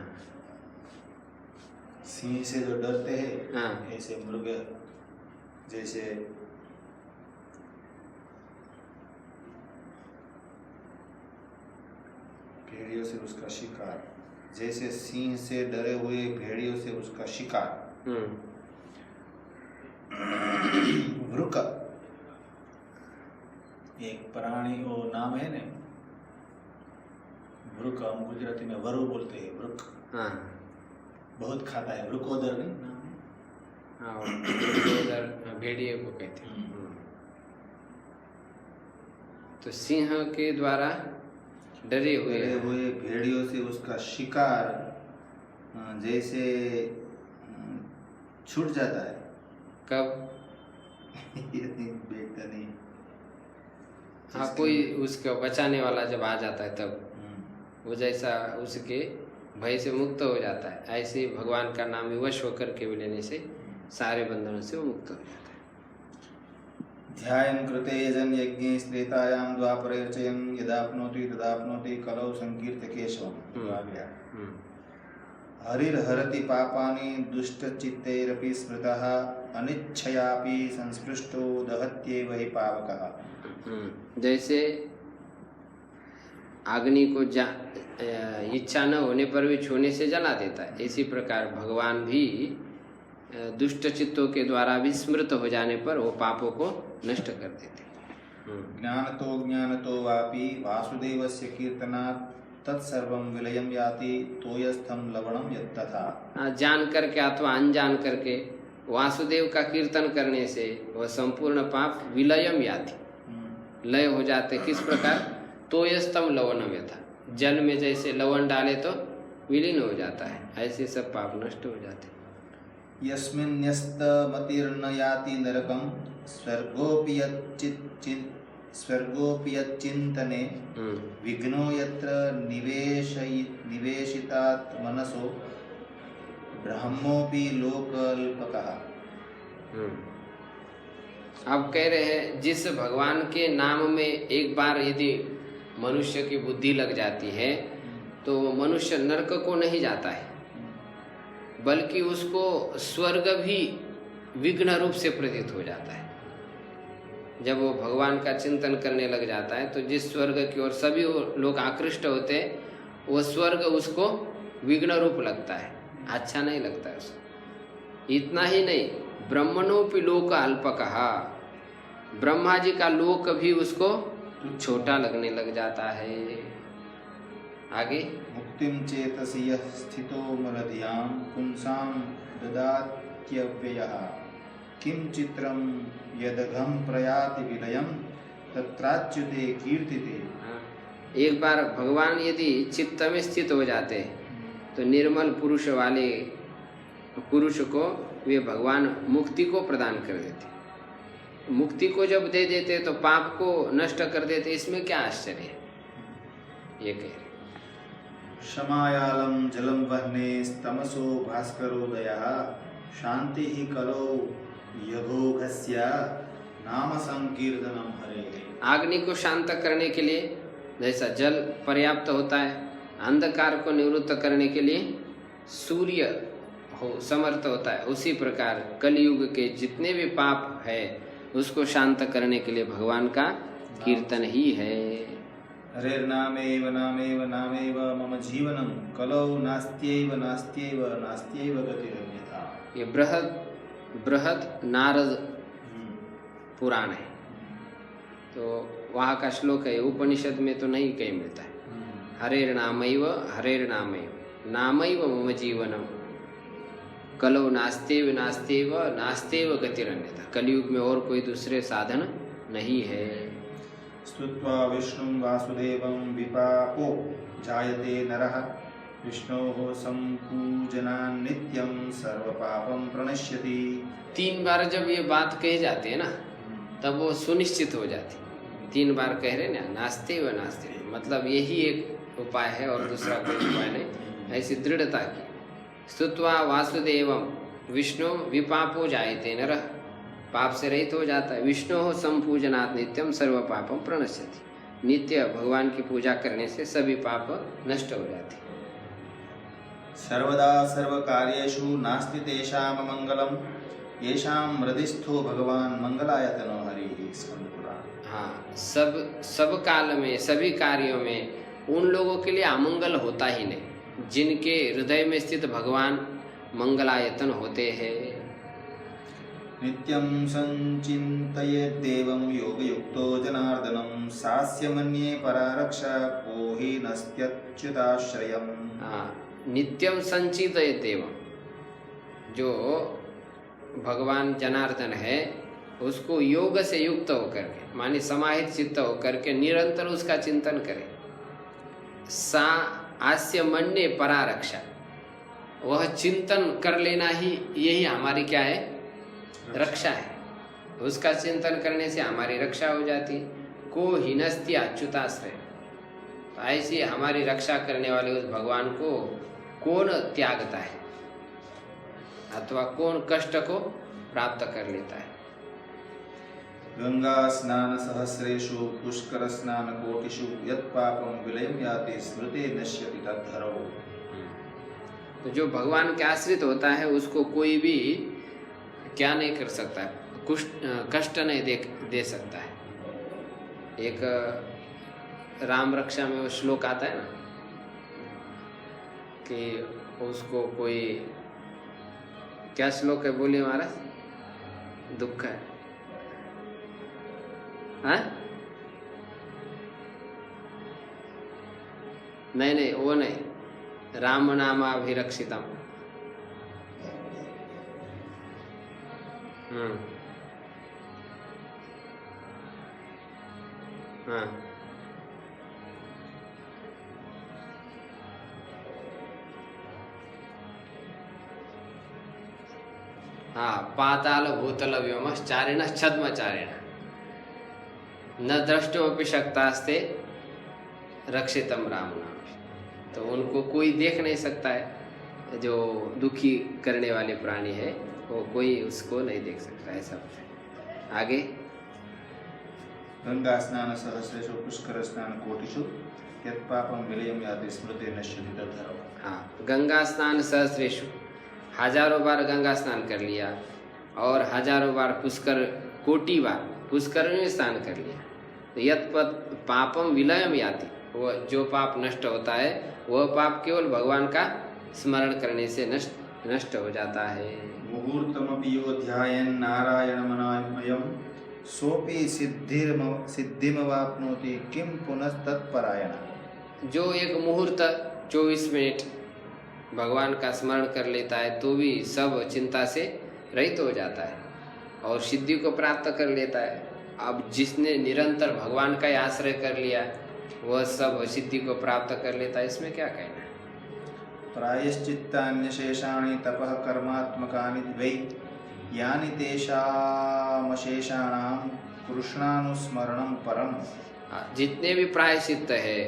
सिंह से जो डरते हैं, हाँ, ऐसे मृग जैसे भेड़ियों से उसका शिकार, जैसे सिंह से डरे हुए भेड़ियों से उसका शिकार। वृक एक प्राणी वो नाम है ना, वृक हम गुजराती में वरु बोलते हैं। वृक हाँ, बहुत खाता है, वृकोदर नहीं नाम है। हाँ, वृकोदर भेड़िए को कहते हैं। तो सिंह के द्वारा डरे हुए भेड़ियों से उसका शिकार जैसे छूट जाता है। कब? देखता नहीं। हाँ, कोई उसको बचाने वाला जब आ जाता है तब वो जैसा उसके भय से मुक्त हो जाता है। ऐसे ही भगवान का नाम विवश होकर के भी लेने से सारे बंधनों से वो मुक्त हो जाता है। ध्यायन् कृते यजन् यज्ञे स्त्रेतायां द्वापरे अर्चयन् यदाप्नोति तदाप्नोति कलौ संकीर्त्य केशवम्। हरिर्हरति पापानि दुष्टचित्तैरपि स्मृतः अनिच्छयापि संस्पृष्टो दहत्येव हि पावकः। जैसे अग्नि को इच्छा न होने पर भी छूने से जला देता है, इसी प्रकार भगवान भी दुष्ट चित्तों के द्वारा भी स्मृत हो जाने पर वो पापों को नष्ट कर देते हैं। ज्ञानतो वापि वासुदेवस्य कीर्तनात् तत्सर्वं विलयं याति तोयस्थं लवणं यत्तथा। जान करके अथवा अनजान करके वासुदेव का कीर्तन करने से वह संपूर्ण पाप विलयम याति, लय हो जाते। किस प्रकार? तोयस्तम लवणम यथा, जल में जैसे लवण डाले तो विलीन हो जाता है, ऐसे सब पाप नष्ट हो जाते। यस्मिन्यस्तमतिर्न याति नरकं स्वर्गोऽपि यच्चिन्तने विघ्नो यत्र निवेशितात् मनसो ब्रह्मोऽपि लोकल्पकः। अब कह रहे हैं जिस भगवान के नाम में एक बार यदि मनुष्य की बुद्धि लग जाती है तो मनुष्य नरक को नहीं जाता है, बल्कि उसको स्वर्ग भी विघ्न रूप से प्रतीत हो जाता है। जब वो भगवान का चिंतन करने लग जाता है तो जिस स्वर्ग की ओर सभी लोग आकृष्ट होते हैं वो स्वर्ग उसको विघ्न रूप लगता है, अच्छा नहीं लगता है उसको। इतना ही नहीं, ब्रह्मणोपि लोक अल्पकहा, ब्रह्मा जी का लोक भी उसको छोटा लगने लग जाता है। आगे मुक्तिं चेतसि यः स्थितो मलधियां पुंसां ददात्यव्ययः किं चित्रं यदघं प्रयाति विलयं तत्राच्युते कीर्तिते। एक बार भगवान यदि चित्त में स्थित हो जाते तो निर्मल पुरुष वाले पुरुष को वे भगवान मुक्ति को प्रदान कर देते। मुक्ति को जब दे देते तो पाप को नष्ट कर देते, इसमें क्या आश्चर्य है? ये कह रहे क्षमायालं जलं वह्ने तमसो भास्करोदयः शान्तिः कलौ यघोघस्य नाम संकीर्तनम हरे। अग्नि को शांत करने के लिए जैसा जल पर्याप्त होता है, अंधकार को निवृत्त करने के लिए सूर्य हो समर्थ होता है, उसी प्रकार कलयुग के जितने भी पाप है उसको शांत करने के लिए भगवान का कीर्तन ही है। हरेर्नामेव नामेव नामेव मम जीवनम कलौ नास्त्यैव नास्त्यैव नास्त्यैव गतिरन्यथा। ये बृहद नारद पुराण है, तो वहाँ का श्लोक है, उपनिषद में तो नहीं कहीं मिलता है। हरेर्नामैव नामैव मम जीवनम कलौ नास्त्यैव नास्त्यैव नास्त्यैव गतिरन्यथा। कलयुग में और कोई दूसरे साधन नहीं है। स्तुत्वा विष्णुं वासुदेवं विपाको जायते नरः विष्णोः संपूजनान् नित्यं सर्वपापं प्रणश्यति। 3 बार जब ये बात कही जाती है ना तब वो सुनिश्चित हो जाती। 3 बार कह रहे ना, नास्ते व नास्ते, मतलब यही एक उपाय है और दूसरा कोई उपाय नहीं, ऐसी दृढ़ता की। स्तुत्वा वासुदेवम विष्णु विपापो जायते नरः, पाप से रहित हो जाता है। विष्णु हो संपूजनात् नित्यम सर्व पापम प्रणश्यति, नित्य भगवान की पूजा करने से सभी पाप नष्ट हो जाते। सर्वदा सर्वकार्येषु नास्ति तेषां मंगलम येषां हृदिस्थो भगवान मंगलायतनो हरि। स्कंद पुराण। हाँ, सब काल में सभी कार्यों में उन लोगों के लिए अमंगल होता ही नहीं जिनके हृदय में स्थित भगवान मंगलायतन होते हैं। नित्यं संचिन्तयेत् देवं योगयुक्तो जनार्दनं सास्य मन्ये परारक्षा को हि नस्त्यच्युताश्रयम्। हाँ, नित्यम संचितयेत् देवं, जो भगवान जनार्दन है उसको योग से युक्त होकर के, माने समाहित चित्त होकर के निरंतर उसका चिंतन करे। सा आस्य मन्ये परारक्षा, वह चिंतन कर लेना ही यही हमारी क्या है? रक्षा है। उसका चिंतन करने से हमारी रक्षा हो जाती। को हिनस्ति अच्युताश्रय, तो ऐसी हमारी रक्षा करने वाले उस भगवान को कौन त्यागता है अथवा कौन कष्ट को प्राप्त कर लेता है। गंगा स्नान सहस्रेषु पुष्कर स्नान कोटिषु यत् पापं विलयं याति स्मृते नश्यति तद्धरौ। तो जो भगवान के आश्रित होता है उसको कोई भी क्या नहीं कर सकता, कष्ट नहीं दे सकता है। एक राम रक्षा में वो श्लोक आता है ना, कि उसको कोई क्या श्लोक है बोलिए महाराज, दुख है हाँ? नहीं वो नहीं, राम नामाभिरक्षितम। हाँ हाँ, पाताल भूतल व्योमश्चारिण छद्मचारिण न द्रष्टुमपि शक्तास्ते रक्षितम राम नाम। तो उनको कोई देख नहीं सकता है, जो दुखी करने वाले प्राणी है वो कोई उसको नहीं देख सकता है। सब आगे गंगा स्नान सहस्रेषु पुष्कर स्नान कोटिषु यत् पापं विलयं याति स्मृते नश्यति तद्धर्म। हाँ, गंगा स्नान सहस्रेषु, हजारों बार गंगा स्नान कर लिया और हजारों बार पुष्कर, कोटि बार पुष्कर में स्नान कर लिया, तो यत् पापम विलयम याति, वो जो पाप नष्ट होता है वह पाप केवल भगवान का स्मरण करने से नष्ट हो जाता है। मुहूर्तमपि यो ध्यायन् नारायणमनामयं सोपि सिद्धिमवाप्नोति किं पुनस्तत्परायण। जो एक मुहूर्त 24 मिनट भगवान का स्मरण कर लेता है तो भी सब चिंता से रहित हो जाता है और सिद्धि को प्राप्त कर लेता है। अब जिसने निरंतर भगवान का ही आश्रय कर लिया वह सब सिद्धि को प्राप्त कर लेता है, इसमें क्या कहना है। प्रायश्चित्तान्यशेषाणि तपः कर्मात्मकानि वै यानि तेषामशेषाणां कृष्णानुस्मरणं परम। जितने भी प्रायश्चित्त है,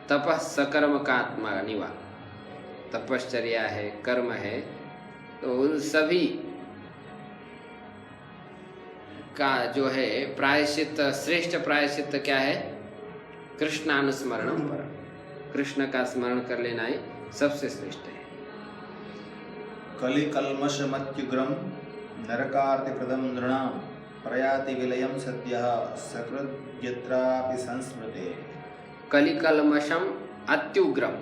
तपः सकर्म का आत्मा निवा, तपश्चर्या है, कर्म है, तो उन सभी का जो है प्रायश्चित्त, श्रेष्ठ प्रायश्चित्त क्या है, कृष्णानुस्मरणम परम, कृष्ण का स्मरण कर लेना ही सबसे श्रेष्ठ है। कलिकल्मषमत्युग्रं नरकार्तिप्रदं नृणां प्रयाति विलयं सद्यः सकृद्यत्रापि संस्मृते। कलिकल्मषम अत्युग्रम,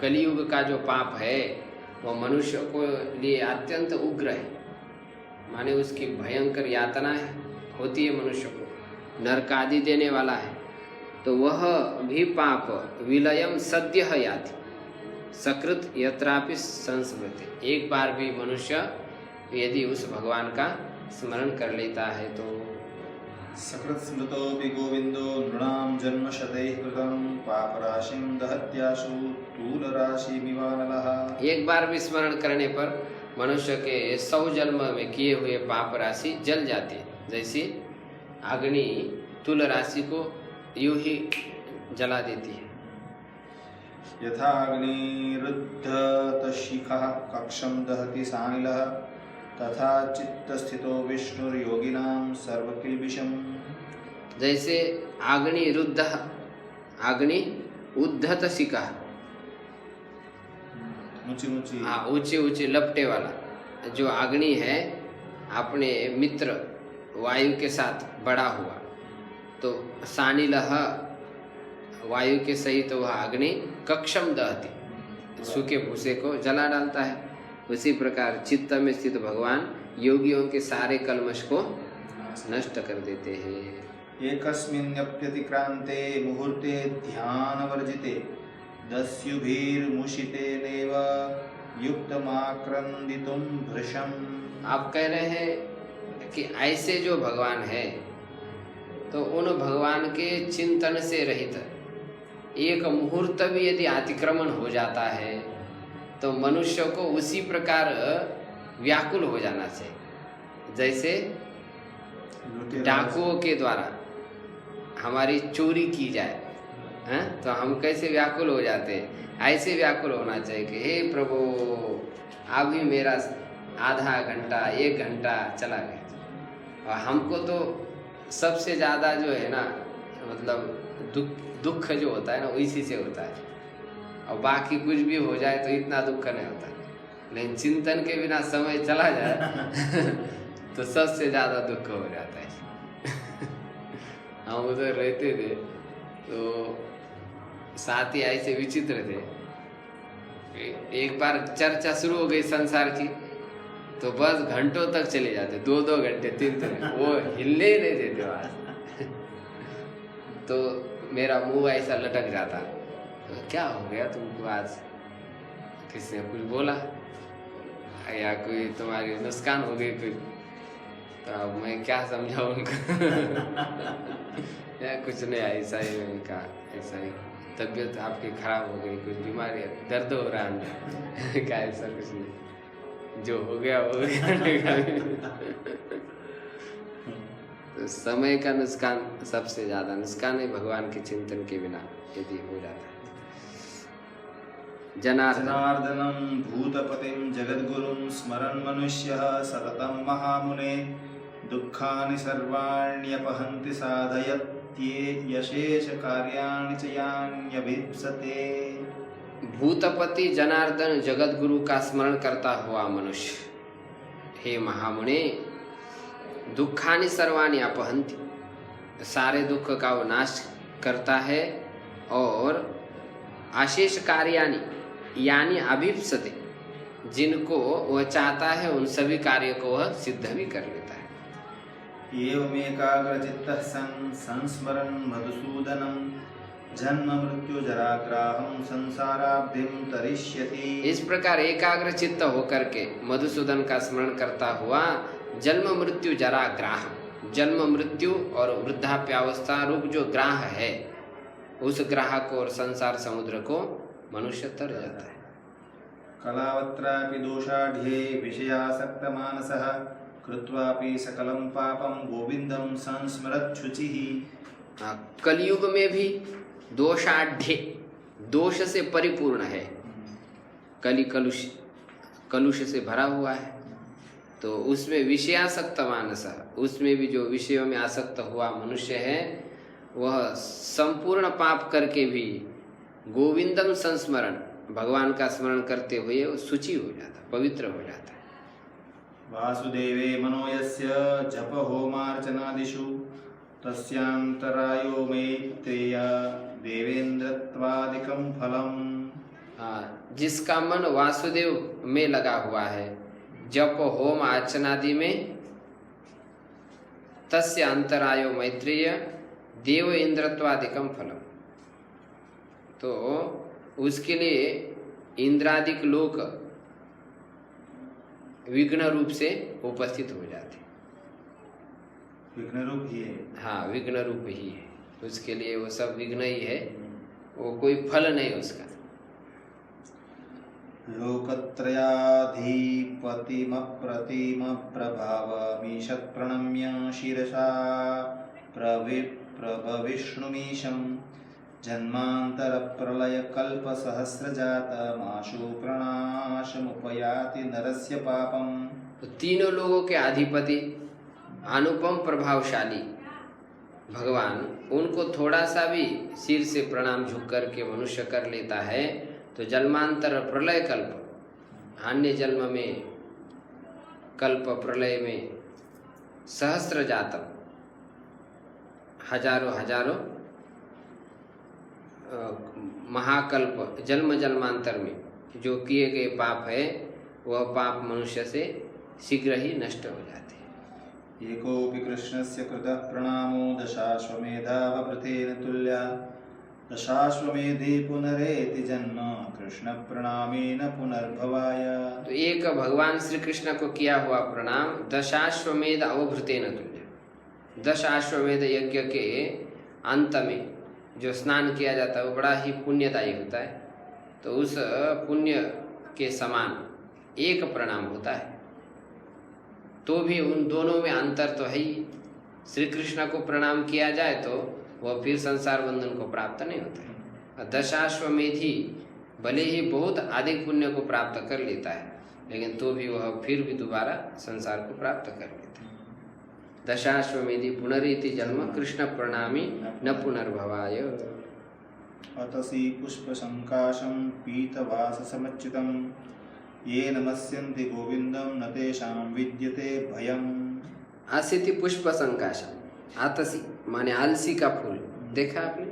कलियुग का जो पाप है वह मनुष्य को लिए अत्यंत उग्र है, माने उसकी भयंकर यातना है, होती है मनुष्य को, नरक आदि देने वाला है। तो वह भी पाप विलयम सद्यः याति सकृत यत्रापि संस्मृति, एक बार भी मनुष्य यदि उस भगवान का स्मरण कर लेता है तो सकृत स्मृतोऽपि गोविंदो नृणां जन्म शतैः कृतं पापराशिं दहत्याशु तूलराशिमिवानलः। एक बार भी स्मरण करने पर मनुष्य के 100 जन्म में किए हुए पाप राशि जल जाती है, जैसे अग्नि तुल राशि को यूं ही जला देती है। यथा अग्निरुद्धत शिखः कक्षं दहति सानिलः तथा चित्तस्थितो विष्णुर्योगिनां सर्वकिल्बिषम्। जैसे अग्नि रुद्ध, अग्नि उद्धत शिखा, हाँ ऊंचे ऊंचे लपटे वाला जो अग्नि है, अपने मित्र वायु के साथ बड़ा हुआ, तो सानिलः वायु के सहित तो वह अग्नि कक्षम दहती, सूखे भूसे को जला डालता है। उसी प्रकार चित्त में स्थित भगवान योगियों के सारे कल्मश को नष्ट कर देते हैं। एकस्मिन्नप्यतिक्रान्ते मुहूर्ते ध्यानवर्जिते दस्युभिर्मुषितेनेव युक्तमाक्रन्दितुं भृशम्। आप कह रहे हैं कि ऐसे जो भगवान है तो उन भगवान के चिंतन से रहित एक मुहूर्त भी यदि अतिक्रमण हो जाता है तो मनुष्य को उसी प्रकार व्याकुल हो जाना चाहिए, जैसे डाकुओं के द्वारा हमारी चोरी की जाए हैं तो हम कैसे व्याकुल हो जाते हैं, ऐसे व्याकुल होना चाहिए कि हे प्रभु अभी मेरा आधा घंटा 1 घंटा चला गया। और हमको तो सबसे ज़्यादा जो है ना, मतलब दुख जो होता है ना इसी से होता है, और बाकी कुछ भी हो जाए तो इतना दुख नहीं होता, लेकिन चिंतन के बिना समय चला जाए तो सबसे ज़्यादा दुख हो जाता है। हम उधर रहते थे तो साथी ऐसे विचित्र थे एक बार चर्चा शुरू हो गई संसार की तो बस घंटों तक चले जाते, 2-2 घंटे 3-3, वो हिलने ही नहीं देते वहां। तो मेरा मुंह ऐसा लटक जाता, तो क्या हो गया तुमको आज, किसने कुछ बोला या कोई तुम्हारी नुकसान हो गई कुछ, तो अब मैं क्या समझाऊं उनको। या कुछ नहीं, ऐसा ही मैंने कहा, ऐसा ही तबीयत आपकी खराब हो गई, कुछ बीमारी है, दर्द हो रहा है। क्या ऐसा कुछ नहीं, जो हो गया हो गया। तो समय का नुकसान सबसे ज्यादा नुकसान है भगवान के चिंतन के बिना यदि हो जाता है। जनार्दनं भूतपतिं जगद्गुरुं स्मरन् मनुष्यः सततं महामुने दुःखानि सर्वाण्यपहन्ति साधयत्ये यशेष कार्याणि च यान्यभीप्सते। भूतपति जनार्दन जगत गुरु का स्मरण करता हुआ मनुष्य, हे महामुने, दुखानि सर्वाणि अपहन्ति, सारे दुख का वो नाश करता है, और अशेष कार्याणि यानी अभीप्सते, जिनको वह चाहता है उन सभी कार्यों को वह सिद्ध भी कर लेता है। एवमेकाग्रचित्तः सन् संस्मरन् मधुसूदनं जन्म मृत्यु जराग्राहं संसाराब्धिं तरिष्यति। इस प्रकार एकाग्र चित्त होकर के मधुसूदन का स्मरण करता हुआ जन्म मृत्यु जरा ग्राह, जन्म मृत्यु और वृद्धाप्यावस्था रूप जो ग्राह है, उस ग्राह को और संसार समुद्र को मनुष्य तर जाता है। कलावत्रापि दोषाढ्ये विषयासक्तमानसः कृत्वापि सकलं पापं गोविंदं संस्मरच्छुचिः। कलयुग में भी दोषाढ्य, दोष से परिपूर्ण है, कली कलुष से भरा हुआ है, तो उसमें विषयासक्त मानस, उसमें भी जो विषयों में आसक्त हुआ मनुष्य है, वह संपूर्ण पाप करके भी गोविंदम संस्मरण, भगवान का स्मरण करते हुए वो शुचि हो जाता, पवित्र हो जाता है। वासुदेवे मनो यस्य जप होमार्चनादिषु तस्यांतरायो मैत्रेय देवेंद्रत्वादिकं फलम्। जिसका मन वासुदेव में लगा हुआ है, जप होम अर्चनादि में, तस्य अंतरायो मैत्रेय देव इंद्रत्वादिकम फलम, तो उसके लिए इंद्रादिक लोक विघ्न रूप से उपस्थित हो जाते। विघ्न रूप ही है। हाँ, विघ्न रूप ही है, उसके लिए वो सब विघ्न ही है, वो कोई फल नहीं उसका। लोकत्रयाधिपतिमप्रतिमप्रभावमीशत् प्रणम्य शिरसा प्रभविष्णुमीशं जन्मान्तरप्रलयकल्पसहस्रजातमाशु प्रणाशमुपयाति नरस्य पापम्। तो तीनों लोगों के अधिपति, अनुपम प्रभावशाली भगवान, उनको थोड़ा सा भी सिर से प्रणाम झुक करके मनुष्य कर लेता है तो जन्मांतर प्रलय कल्प, अन्य जन्म में कल्प प्रलय में सहस्र जातम, हजारों हजारों महाकल्प जन्म जन्मांतर में जो किए गए पाप है, वह पाप मनुष्य से शीघ्र ही नष्ट हो जाते हैं। एकोऽपि कृष्णस्य कृतः प्रणामो दशाश्वमेधावभृतेन तुल्या दशाश्वमेधे पुनरेति जन्म कृष्ण प्रणामेन पुनर्भवाय। तो एक भगवान श्री कृष्ण को किया हुआ प्रणाम दशाश्वमेध अवभृतेन तुल्य, दशाश्वमेध यज्ञ के अंत में जो स्नान किया जाता है वो बड़ा ही पुण्यदायी होता है, तो उस पुण्य के समान एक प्रणाम होता है। तो भी उन दोनों में अंतर तो है ही, श्री कृष्ण को प्रणाम किया जाए तो वह फिर संसार बंधन को प्राप्त नहीं होता है। दशाश्वमेधी भले ही बहुत अधिक पुण्य को प्राप्त कर लेता है, लेकिन तो भी वह फिर भी दोबारा संसार को प्राप्त कर लेता है। दशाश्वमेधी पुनरेति जन्म कृष्ण प्रणामी न पुनर्भवाय। अतसी पुष्पसंकाशं पीतवाससमच्युतं ये नमस्यन्ति गोविंदं न तेषां विद्यते भयम्। आसिति पुष्प संकाशम, आतसी माने आलसी का फूल, देखा आपने?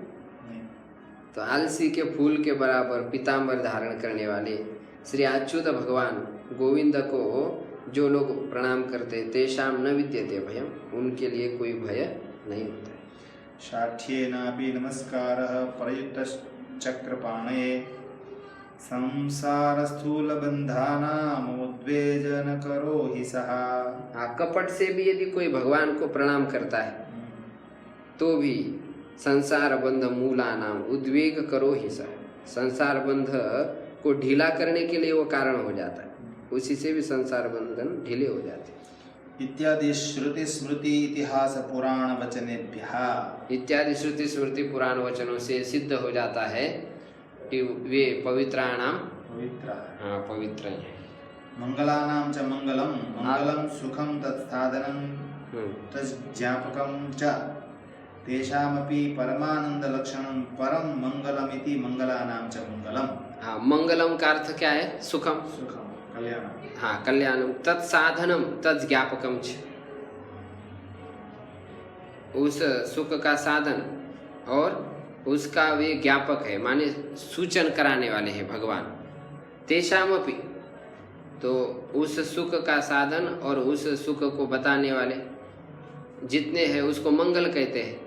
तो आलसी के फूल के बराबर पीताम्बर धारण करने वाले श्री अच्युत भगवान गोविंद को जो लोग प्रणाम करते तेषाम न विद्यते भयम, उनके लिए कोई भय नहीं होता है। शाठ्येनापि नमस्कारः प्रयुक्तश्चक्रपाणये संसारस्थूलबन्धानामुद्वेजनकरो हि सः। कपट से भी यदि कोई भगवान को प्रणाम करता है तो भी संसार बंध मूला नाम उद्वेग करो ही सह, संसार बंध को ढीला करने के लिए वो कारण हो जाता है, उसी से भी संसार बंधन ढीले हो जाते हैं। इत्यादि श्रुति स्मृति इतिहास पुराण वचनेभ्यः, इत्यादि श्रुति स्मृति पुराण वचनों से सिद्ध हो जाता है कि वे पवित्राणाम पवित्र हैं। मंगलानां च मंगलम, मंगलम सुखम तत्साधनं तज्ज्ञापकं च तेषामपि परमानंद लक्षणं परम मंगलमिति मंगलानां च मंगलम। मंगलम का अर्थ क्या है? सुखम, सुखम कल्याण। कल्याणम, तत्साधनम तज्ज्ञापकम च, उस सुख का साधन और उसका वे ज्ञापक है, माने सूचन कराने वाले हैं भगवान। तेषामपि, तो उस सुख का साधन और उस सुख को बताने वाले जितने हैं उसको मंगल कहते हैं।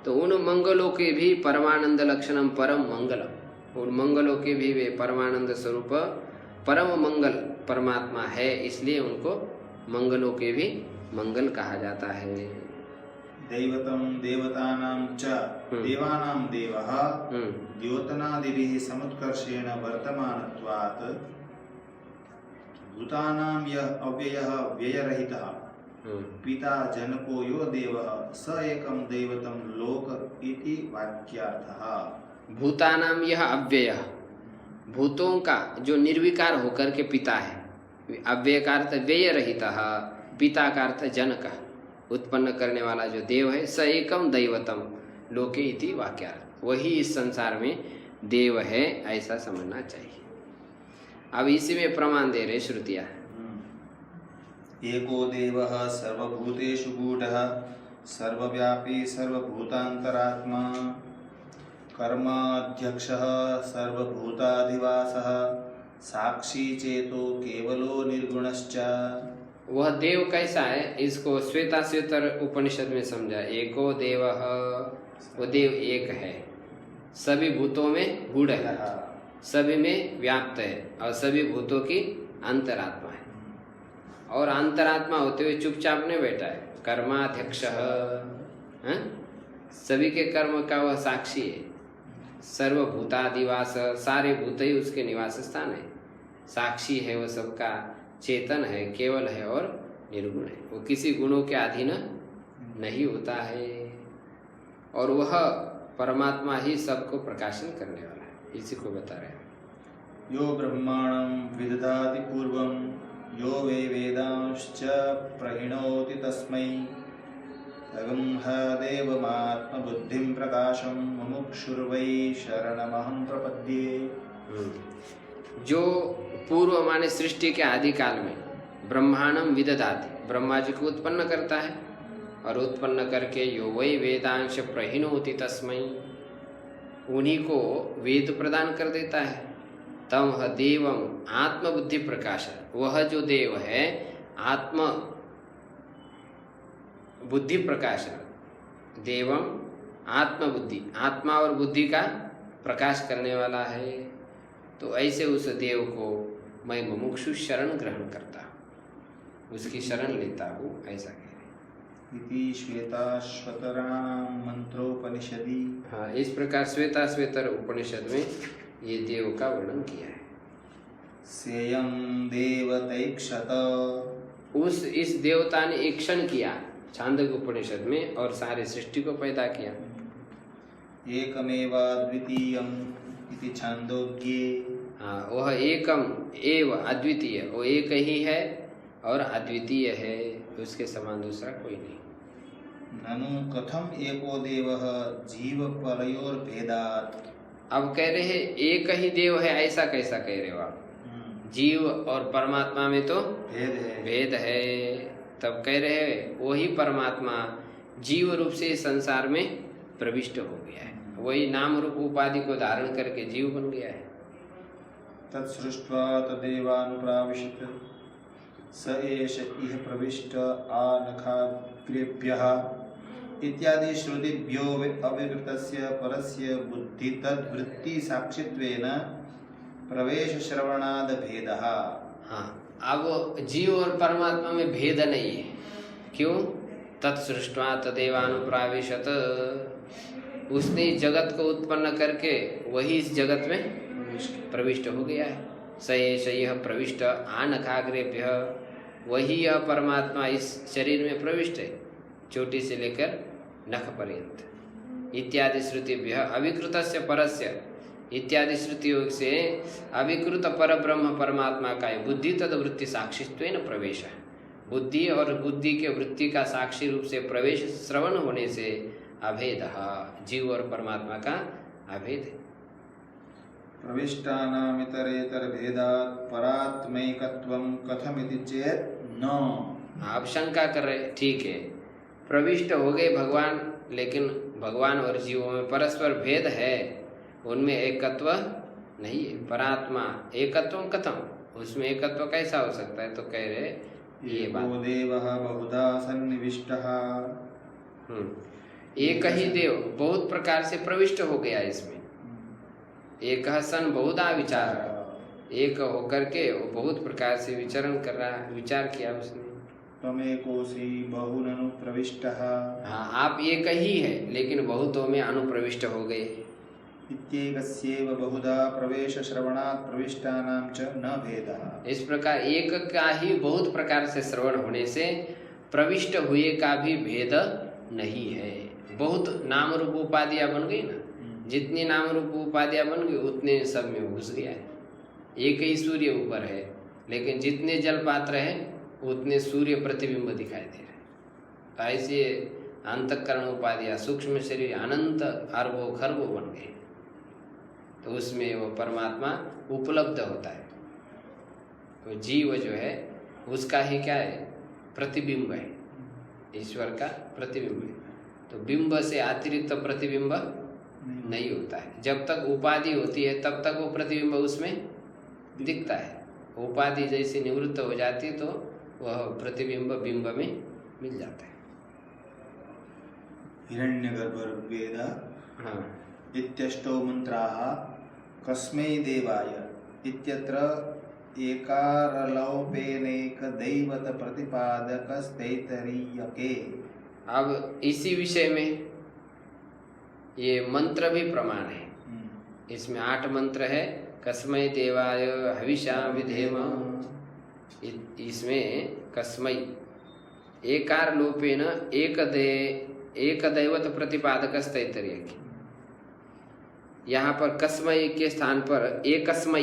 तो उन मंगलों के भी परमानंद लक्षणम परम मंगलम, उन मंगलों के भी वे परमानंद स्वरूप परम मंगल परमात्मा है, इसलिए उनको मंगलों के भी मंगल कहा जाता है। दैवतम देवतानां च देवानां देवः द्योतनादिभिः समुत्कर्षेण वर्तमानत्वात् भूतानां यः अव्ययः व्ययरहितः पिता जनको यो देवः स एकं दैवतं लोक इति वाक्यार्थः। भूतानां यह अव्ययः, भूतों का जो निर्विकार होकर के पिता है। अव्यय का अर्थ व्यय रहितः, पिता का अर्थ जनक, उत्पन्न करने वाला जो देव है। स एकम दैवतम लोके इति वाक्यार्थ, वही इस संसार में देव है, ऐसा समझना चाहिए। अब इसी में प्रमाण दे रहे श्रुतियाँ। एको देवः सर्वभूतेषु गूढः सर्वव्यापी सर्वभूतान्तरात्मा कर्माध्यक्षः सर्वभूताधिवासः साक्षी चेतो केवलो निर्गुणश्च। वह देव कैसा है, इसको श्वेताश्वेतर उपनिषद में समझा। एको देवः, वो देव एक है, सभी भूतों में गूढ़ है, सभी में व्याप्त है और सभी भूतों की अंतरात्मा है। और अंतरात्मा होते हुए चुपचाप नहीं बैठा है। कर्माध्यक्ष, सभी के कर्म का वह साक्षी है। सर्वभूतादिवास, सारे भूत ही उसके निवास स्थान है। साक्षी है, वह सबका चेतन है, केवल है और निर्गुण है। वो किसी गुणों के अधीन नहीं होता है और वह परमात्मा ही सबको प्रकाशन करने वाला है, इसी को बता रहे हैं। यो ब्रह्माणं विदधाति पूर्वं यो वै वेदांश्च प्रहिणोति तस्मै तगंहदेवमात्मबुद्धिं प्रकाशं मुमुक्षुर्वै शरणमहं प्रपद्ये। जो पूर्व माने सृष्टि के आदि काल में ब्रह्मांडम विदधाति, ब्रह्मा जी को उत्पन्न करता है और उत्पन्न करके यो वै वेदांश प्रहिणोति तस्मै, उन्हीं को वेद प्रदान कर देता है। तम देवम आत्मबुद्धि प्रकाश, वह जो देव है आत्म बुद्धि प्रकाश, देवम आत्मबुद्धि, आत्मा और बुद्धि का प्रकाश करने वाला है। तो ऐसे उस देव को मैं मुमुक्षु शरण ग्रहण करता हूँ, उसकी शरण लेता हूँ, ऐसा कह रहे। इति श्वेताश्वतराणां मंत्रोपनिषदि। हाँ, इस प्रकार श्वेताश्वेतर उपनिषद में ये देव का वर्णन किया है। सेयं देवतैक्षत, इस देवता ने ईक्षण किया छांदोग्य उपनिषद में और सारे सृष्टि को पैदा किया। एकमेवाद्वितीयम् इति छांदोग्ये। हाँ, वह एकम एव अद्वितीय, वो एक ही है और अद्वितीय है, उसके समान दूसरा कोई नहीं। ननु कथम एको देवः जीव परयोर्भेदात्। अब कह रहे हैं एक ही देव है, ऐसा कैसा कह रहे हो आप? जीव और परमात्मा में तो भेद है। तब कह रहे हैं वही परमात्मा जीव रूप से संसार में प्रविष्ट हो गया है, वही नाम रूप उपाधि को धारण करके जीव बन गया है। तत्सृष्ट्वा तदेवानुप्राविशत् स एष इह प्रविष्ट आनखाग्रेभ्यः इत्यादि श्रुतिभ्यो अविकृतस्य परस्य बुद्धि तद्वृत्ति साक्षित्वेन प्रवेश श्रवणाद भेदः। हाँ, अब जीव और परमात्मा में भेद नहीं है। क्यों? तत्सृष्ट्वा तदेवानुप्राविशत्, उसने जगत को उत्पन्न करके वही इस जगत में प्रविष्ट हो गया है। स एष यह प्रविष्ट आनखाग्रेभ्य, वही यह परमात्मा इस शरीर में प्रविष्ट है, चोटी से लेकर नख पर्यंत। इत्यादि श्रुतिभ्य अविकृतस्य परस्य, इत्यादि श्रुतियों से अविकृत पर ब्रह्म परमात्मा का बुद्धि तद्वृत्ति साक्षित्वेन प्रवेश, बुद्धि और बुद्धि के वृत्ति का साक्षी रूप से प्रवेश श्रवण होने से अभेद, जीव और परमात्मा का अभेद है। प्रविष्टानामितरेतर भेदात् परात्मैकत्वं कथमिति चेत् न। आप शंका कर रहे, ठीक है, प्रविष्ट हो गए भगवान, लेकिन भगवान और जीवों में परस्पर भेद है, उनमें एकत्व नहीं है। परात्मा एकत्व कथम, उसमें एकत्व कैसा हो सकता है? तो कह रहे ये बात, एको देवः बहुधा सन्निविष्टः, एक ही देव बहुत प्रकार से प्रविष्ट हो गया इसमें। एक सन बहुधा विचार, एक होकर के वो बहुत प्रकार से विचरण कर रहा, विचार किया उसने। त्वमेकोसी बहुननु प्रविष्टः, हाँ, आप एक ही है लेकिन बहुतों में अनुप्रविष्ट हो गए। इत्येकस्यैव बहुधा प्रवेश श्रवणात् प्रविष्टानां च न भेदः। इस प्रकार एक का ही बहुत प्रकार से श्रवण होने से प्रविष्ट हुए का भी भेद नहीं है। बहुत नाम रूप उपाधियां बन गई ना, जितनी नाम रूप उपाधियां बन गई उतने सब में घुस गया है। एक ही सूर्य ऊपर है, लेकिन जितने जल पात्र है उतने सूर्य प्रतिबिंब दिखाई दे रहे हैं। ऐसे अंतःकरण उपाधियां, सूक्ष्म शरीर अनंत अरबों खरबों बन गए, तो उसमें वो परमात्मा उपलब्ध होता है। तो जीव जो है उसका ही क्या है? प्रतिबिंब है, ईश्वर का प्रतिबिंब है। तो बिंब से अतिरिक्त प्रतिबिंब नहीं होता है। जब तक उपाधि होती है तब तक वो प्रतिबिंब उसमें दिखता है। उपाधि जैसे निवृत्त हो जाती है तो वह प्रतिबिंब बिंब में मिल जाता है। हिरण्यगर्भर्वेद हाँ, इत्यष्टौ मंत्राः कस्मै देवाय इत्यत्र एकारलोपेनेक दैवत प्रतिपादकस्तैतरीयके। अब इसी विषय में ये मंत्र भी प्रमाण है। इसमें 8 मंत्र है। कस्मै देवाय हविषा विधेम, इसमें कस्मै एकार लोपेन एक दैवत प्रतिपादक तैतरीय, यहाँ पर कस्मै के स्थान पर एकस्मै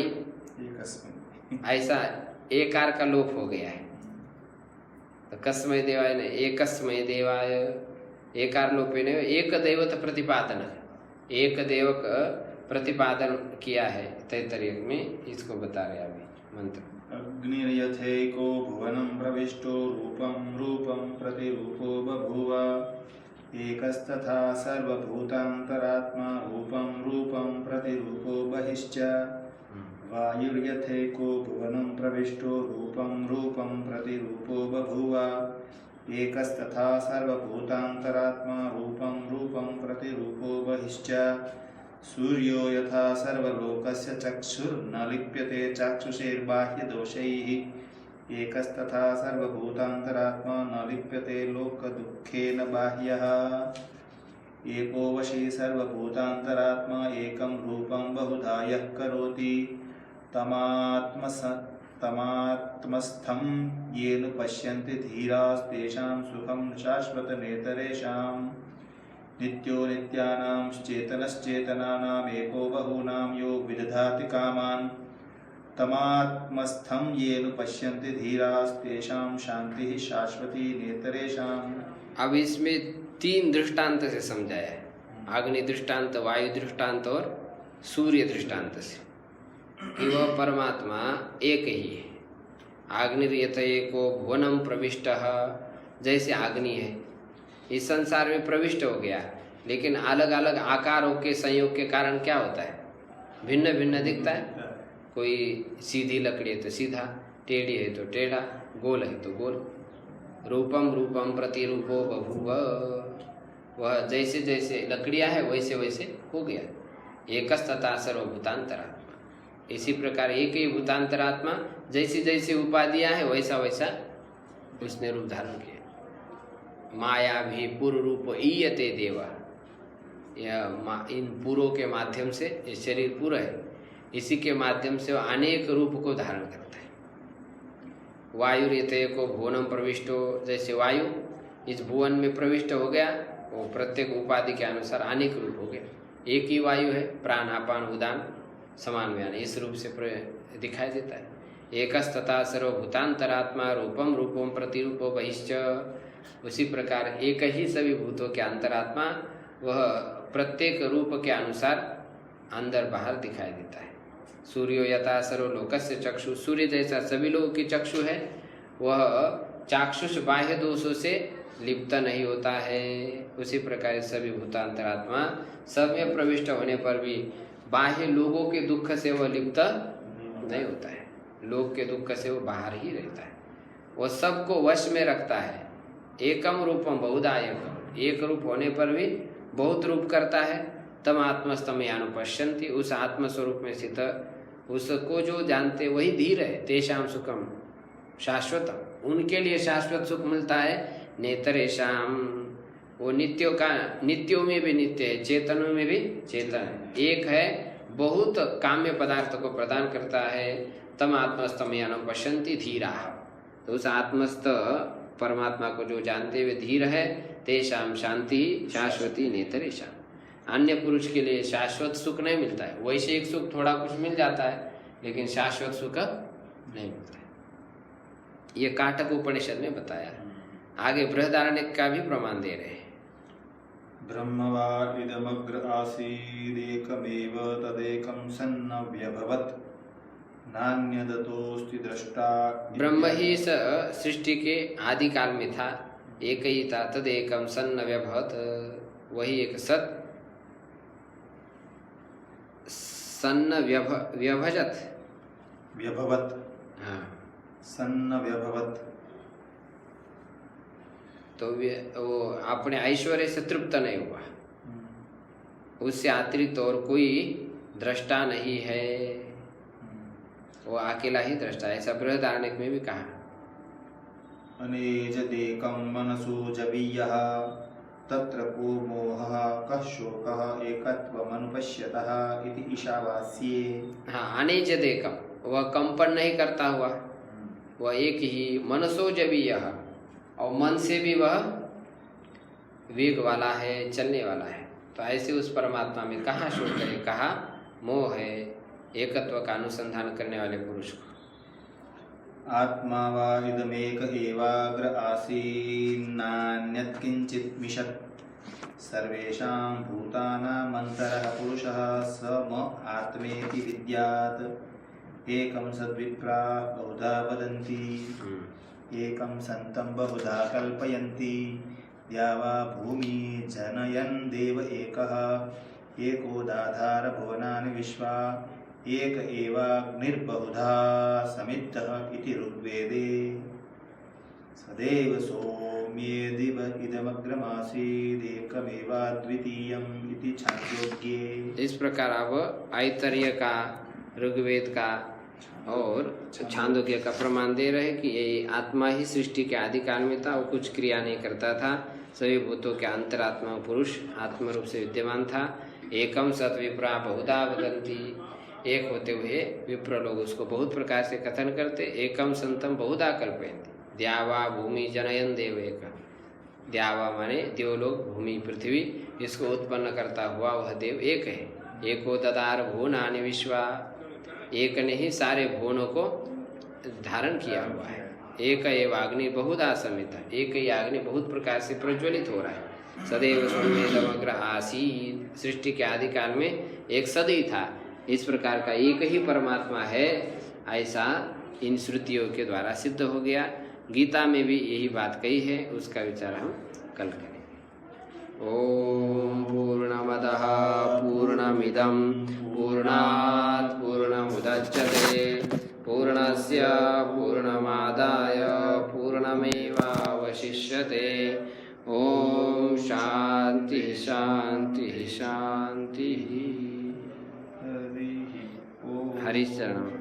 ऐसा एकार का लोप हो गया है। तो कस्मै देवाय ने एकस्मै देवाय, एकार लोपेन एक दैवत प्रतिपादन, एक देव का प्रतिपादन किया है तैतरीय में, इसको बता रहे अभी मंत्र। अग्निर्यथैको भुवनं प्रविष्टो रूपं रूपं प्रतिरूपो बभूव एकस्तथा सर्वभूतान्तरात्मा रूपं रूपं प्रतिरूपो बहिश्च वायुर्यथैको भुवनं प्रविष्टो रूपं रूपं प्रतिरूपो बभूव एकस्तथा सर्वभूतान्तरात्मा रूपं रूपं प्रतिरूपो बहिश्च सूर्यो यथा सर्वलोकस्य चक्षुर्न लिप्यते चाक्षुषैर्बाह्यदोषैः एकस्तथा सर्वभूतान्तरात्मा न लिप्यते लोकदुःखेन बाह्यः एको वशी सर्वभूतान्तरात्मा एकं रूपं बहुधा यः करोति तमात्मस्थं येन पश्यन्ति धीरास्तेषां सुखं शाश्वतनेतरेषाम् नित्यो नित्यानां चेतनश्चेतनानाम् एको बहूनां यो विदधाति कामान् तमात्मस्थं येन पश्यन्ति धीरास्तेषां शान्तिः शाश्वती नेतरेषाम्। अब इसमें 3 दृष्टांत से समझाया है। अग्नि दृष्टांत, वायु दृष्टांत और सूर्य दृष्टांत से कि वह परमात्मा एक ही है। अग्निर्यत एको भुवनम प्रविष्टः, जैसे अग्नि है इस संसार में प्रविष्ट हो गया, लेकिन अलग अलग आकारों के संयोग के कारण क्या होता है, भिन्न भिन्न दिखता है। कोई सीधी लकड़ी है तो सीधा, टेढ़ी है तो टेढ़ा, गोल है तो गोल। रूपम रूपम प्रतिरूपो बभूव, वह जैसे जैसे लकड़ियाँ है वैसे वैसे हो गया। एकस्तथा सर्वभूतांतरात्मा, इसी प्रकार एक ही भूतांतरात्मा जैसी जैसी उपाधियाँ है वैसा वैसा उसने रूप धारण किया। माया भी पूर्व रूप ईयते देवा, यह इन पूरों के माध्यम से, ये शरीर पूरा है, इसी के माध्यम से वह अनेक रूप को धारण करता है। वायु रेतय को भुवनम प्रविष्टो, जैसे वायु इस भुवन में प्रविष्ट हो गया, वो प्रत्येक उपाधि के अनुसार अनेक रूप हो गया। एक ही वायु है, प्राण अपान उदान समान व्यान, इस रूप से दिखाई देता है। एकस्तथा सर्वभूतांतरात्मा रूपम रूपम प्रतिरूपो बहिश्च, उसी प्रकार एक ही सभी भूतों के अंतरात्मा, वह प्रत्येक रूप के अनुसार अंदर बाहर दिखाई देता है। सूर्यो यथा सर्वलोकस्य चक्षु, सूर्य जैसा सभी लोगों की चक्षु है, वह चाक्षुष बाह्य दोषों से लिप्त नहीं होता है। उसी प्रकार सभी भूतांतरात्मा सब में प्रविष्ट होने पर भी बाह्य लोगों के दुख से वह लिप्त नहीं होता है, लोग के दुख से वो बाहर ही रहता है। वह सबको वश में रखता है। एकम रूपम बहुधा एकम, एक रूप होने पर भी बहुत रूप करता है। तम आत्मस्तम यानुपश्यन्ति, उस आत्मस्वरूप में स्थित उसको जो जानते वही धीर है। तेषाम सुखम शाश्वतम, उनके लिए शाश्वत सुख मिलता है। नेतरेषाम, वो नित्यों का नित्यों में भी नित्य है, चेतनों में भी चेतन है, एक है, बहुत काम्य पदार्थ को प्रदान करता है। तम आत्मस्तम यानुपश्यन्ति धीरा, तो उस आत्मस्थ परमात्मा को जो जानते हुए धीर है, तेषाम शांति शाश्वती नेतरेषाम, अन्य पुरुष के लिए शाश्वत सुख नहीं मिलता है। वैश्विक सुख थोड़ा कुछ मिल जाता है, लेकिन शाश्वत सुख नहीं मिलता है। ये काटक उपनिषद में बताया। आगे बृहदारण्यक का भी प्रमाण दे रहे हैं। ब्रह्मवा इदमग्र आसीदेकमेव तदेकं सन्नव्यभवत् नान्यदतोऽस्ति दृष्टा। ब्रह्म ही इस सृष्टि के आदि काल में था, एक ही था। तदेकं सन्नव्यभवत्, वही एक सत सन्न व्यभजत व्यभवत्, हाँ, सन्न व्यभवत्, तो वो अपने ऐश्वर्य से तृप्त नहीं हुआ, उससे अतिरिक्त और कोई दृष्टा नहीं है, वो अकेला ही दृष्टा है। ऐसा बृहदारण्यक में भी कहा। अनेजदेकं मनसो जवीयः तत्र को मोहः कः शोकः एकत्वमनुपश्यतः इति ईशावास्ये। हाँ, अनेजदेकं, वह कंपन नहीं करता हुआ, वह एक ही। मनसो जवीयः, और मन से भी वह वेग वाला है, चलने वाला है। तो ऐसे उस परमात्मा में कहाँ शोक है, कहाँ मोह है, एकत्व का अनुसंधान करने वाले पुरुष को। आत्मा वा इदमेक एवाग्र आसीन्नान्यत् किंचित् मिषत् सर्वेषां भूतानामन्तरः पुरुषः स म आत्मेति विद्यात्। एकं सद्विप्रा बहुधा वदन्ति एकं सन्तं बहुधा कल्पयन्ति। द्यावा भूमि जनयन् देव एकः एको दाधार भुवनानि विश्वा एक एवाग्निर्बहुधा समिद्धः इति ऋग्वेदे। सदैव सौम्येदिव इदमग्रमासीदेकमेवाद्वितीयम् इति छान्दोग्ये। इस प्रकार अब आइतर्य का, ऋग्वेद का और छांदोग्य का प्रमाण दे रहे कि ये आत्मा ही सृष्टि के आदि काल में था, वो कुछ क्रिया नहीं करता था, सभी भूतों के अंतरात्मा पुरुष आत्म रूप से विद्यमान था। एकम सत विप्रा बहुधा वदन्ति, एक होते हुए विप्र लोग उसको बहुत प्रकार से कथन करते। एकम संतम बहुधा कल्पयन्ति। द्यावा भूमि जनयन देव एक, द्यावा माने देवलोक, भूमि पृथ्वी, इसको उत्पन्न करता हुआ वह देव एक है। एको ददार भुवनानि विश्वा, एक ने ही सारे भुवनों को धारण किया हुआ है। एक एव अग्नि बहुधा समिता, एक ही अग्नि बहुत प्रकार से प्रज्वलित हो रहा है। सदैव सौम्येदमग्र आसीत्, सृष्टि के आदि काल में एक सद ही था। इस प्रकार का एक ही परमात्मा है, ऐसा इन श्रुतियों के द्वारा सिद्ध हो गया। गीता में भी यही बात कही है, उसका विचार हम कल करेंगे। ॐ पूर्णमदः पूर्णमिदं पूर्णात् पूर्णमुदच्यते पूर्णस्य पूर्णमादाय पूर्णमेवावशिष्यते। ॐ शान्ति शान्ति शान्तिः। हरिशरणम्।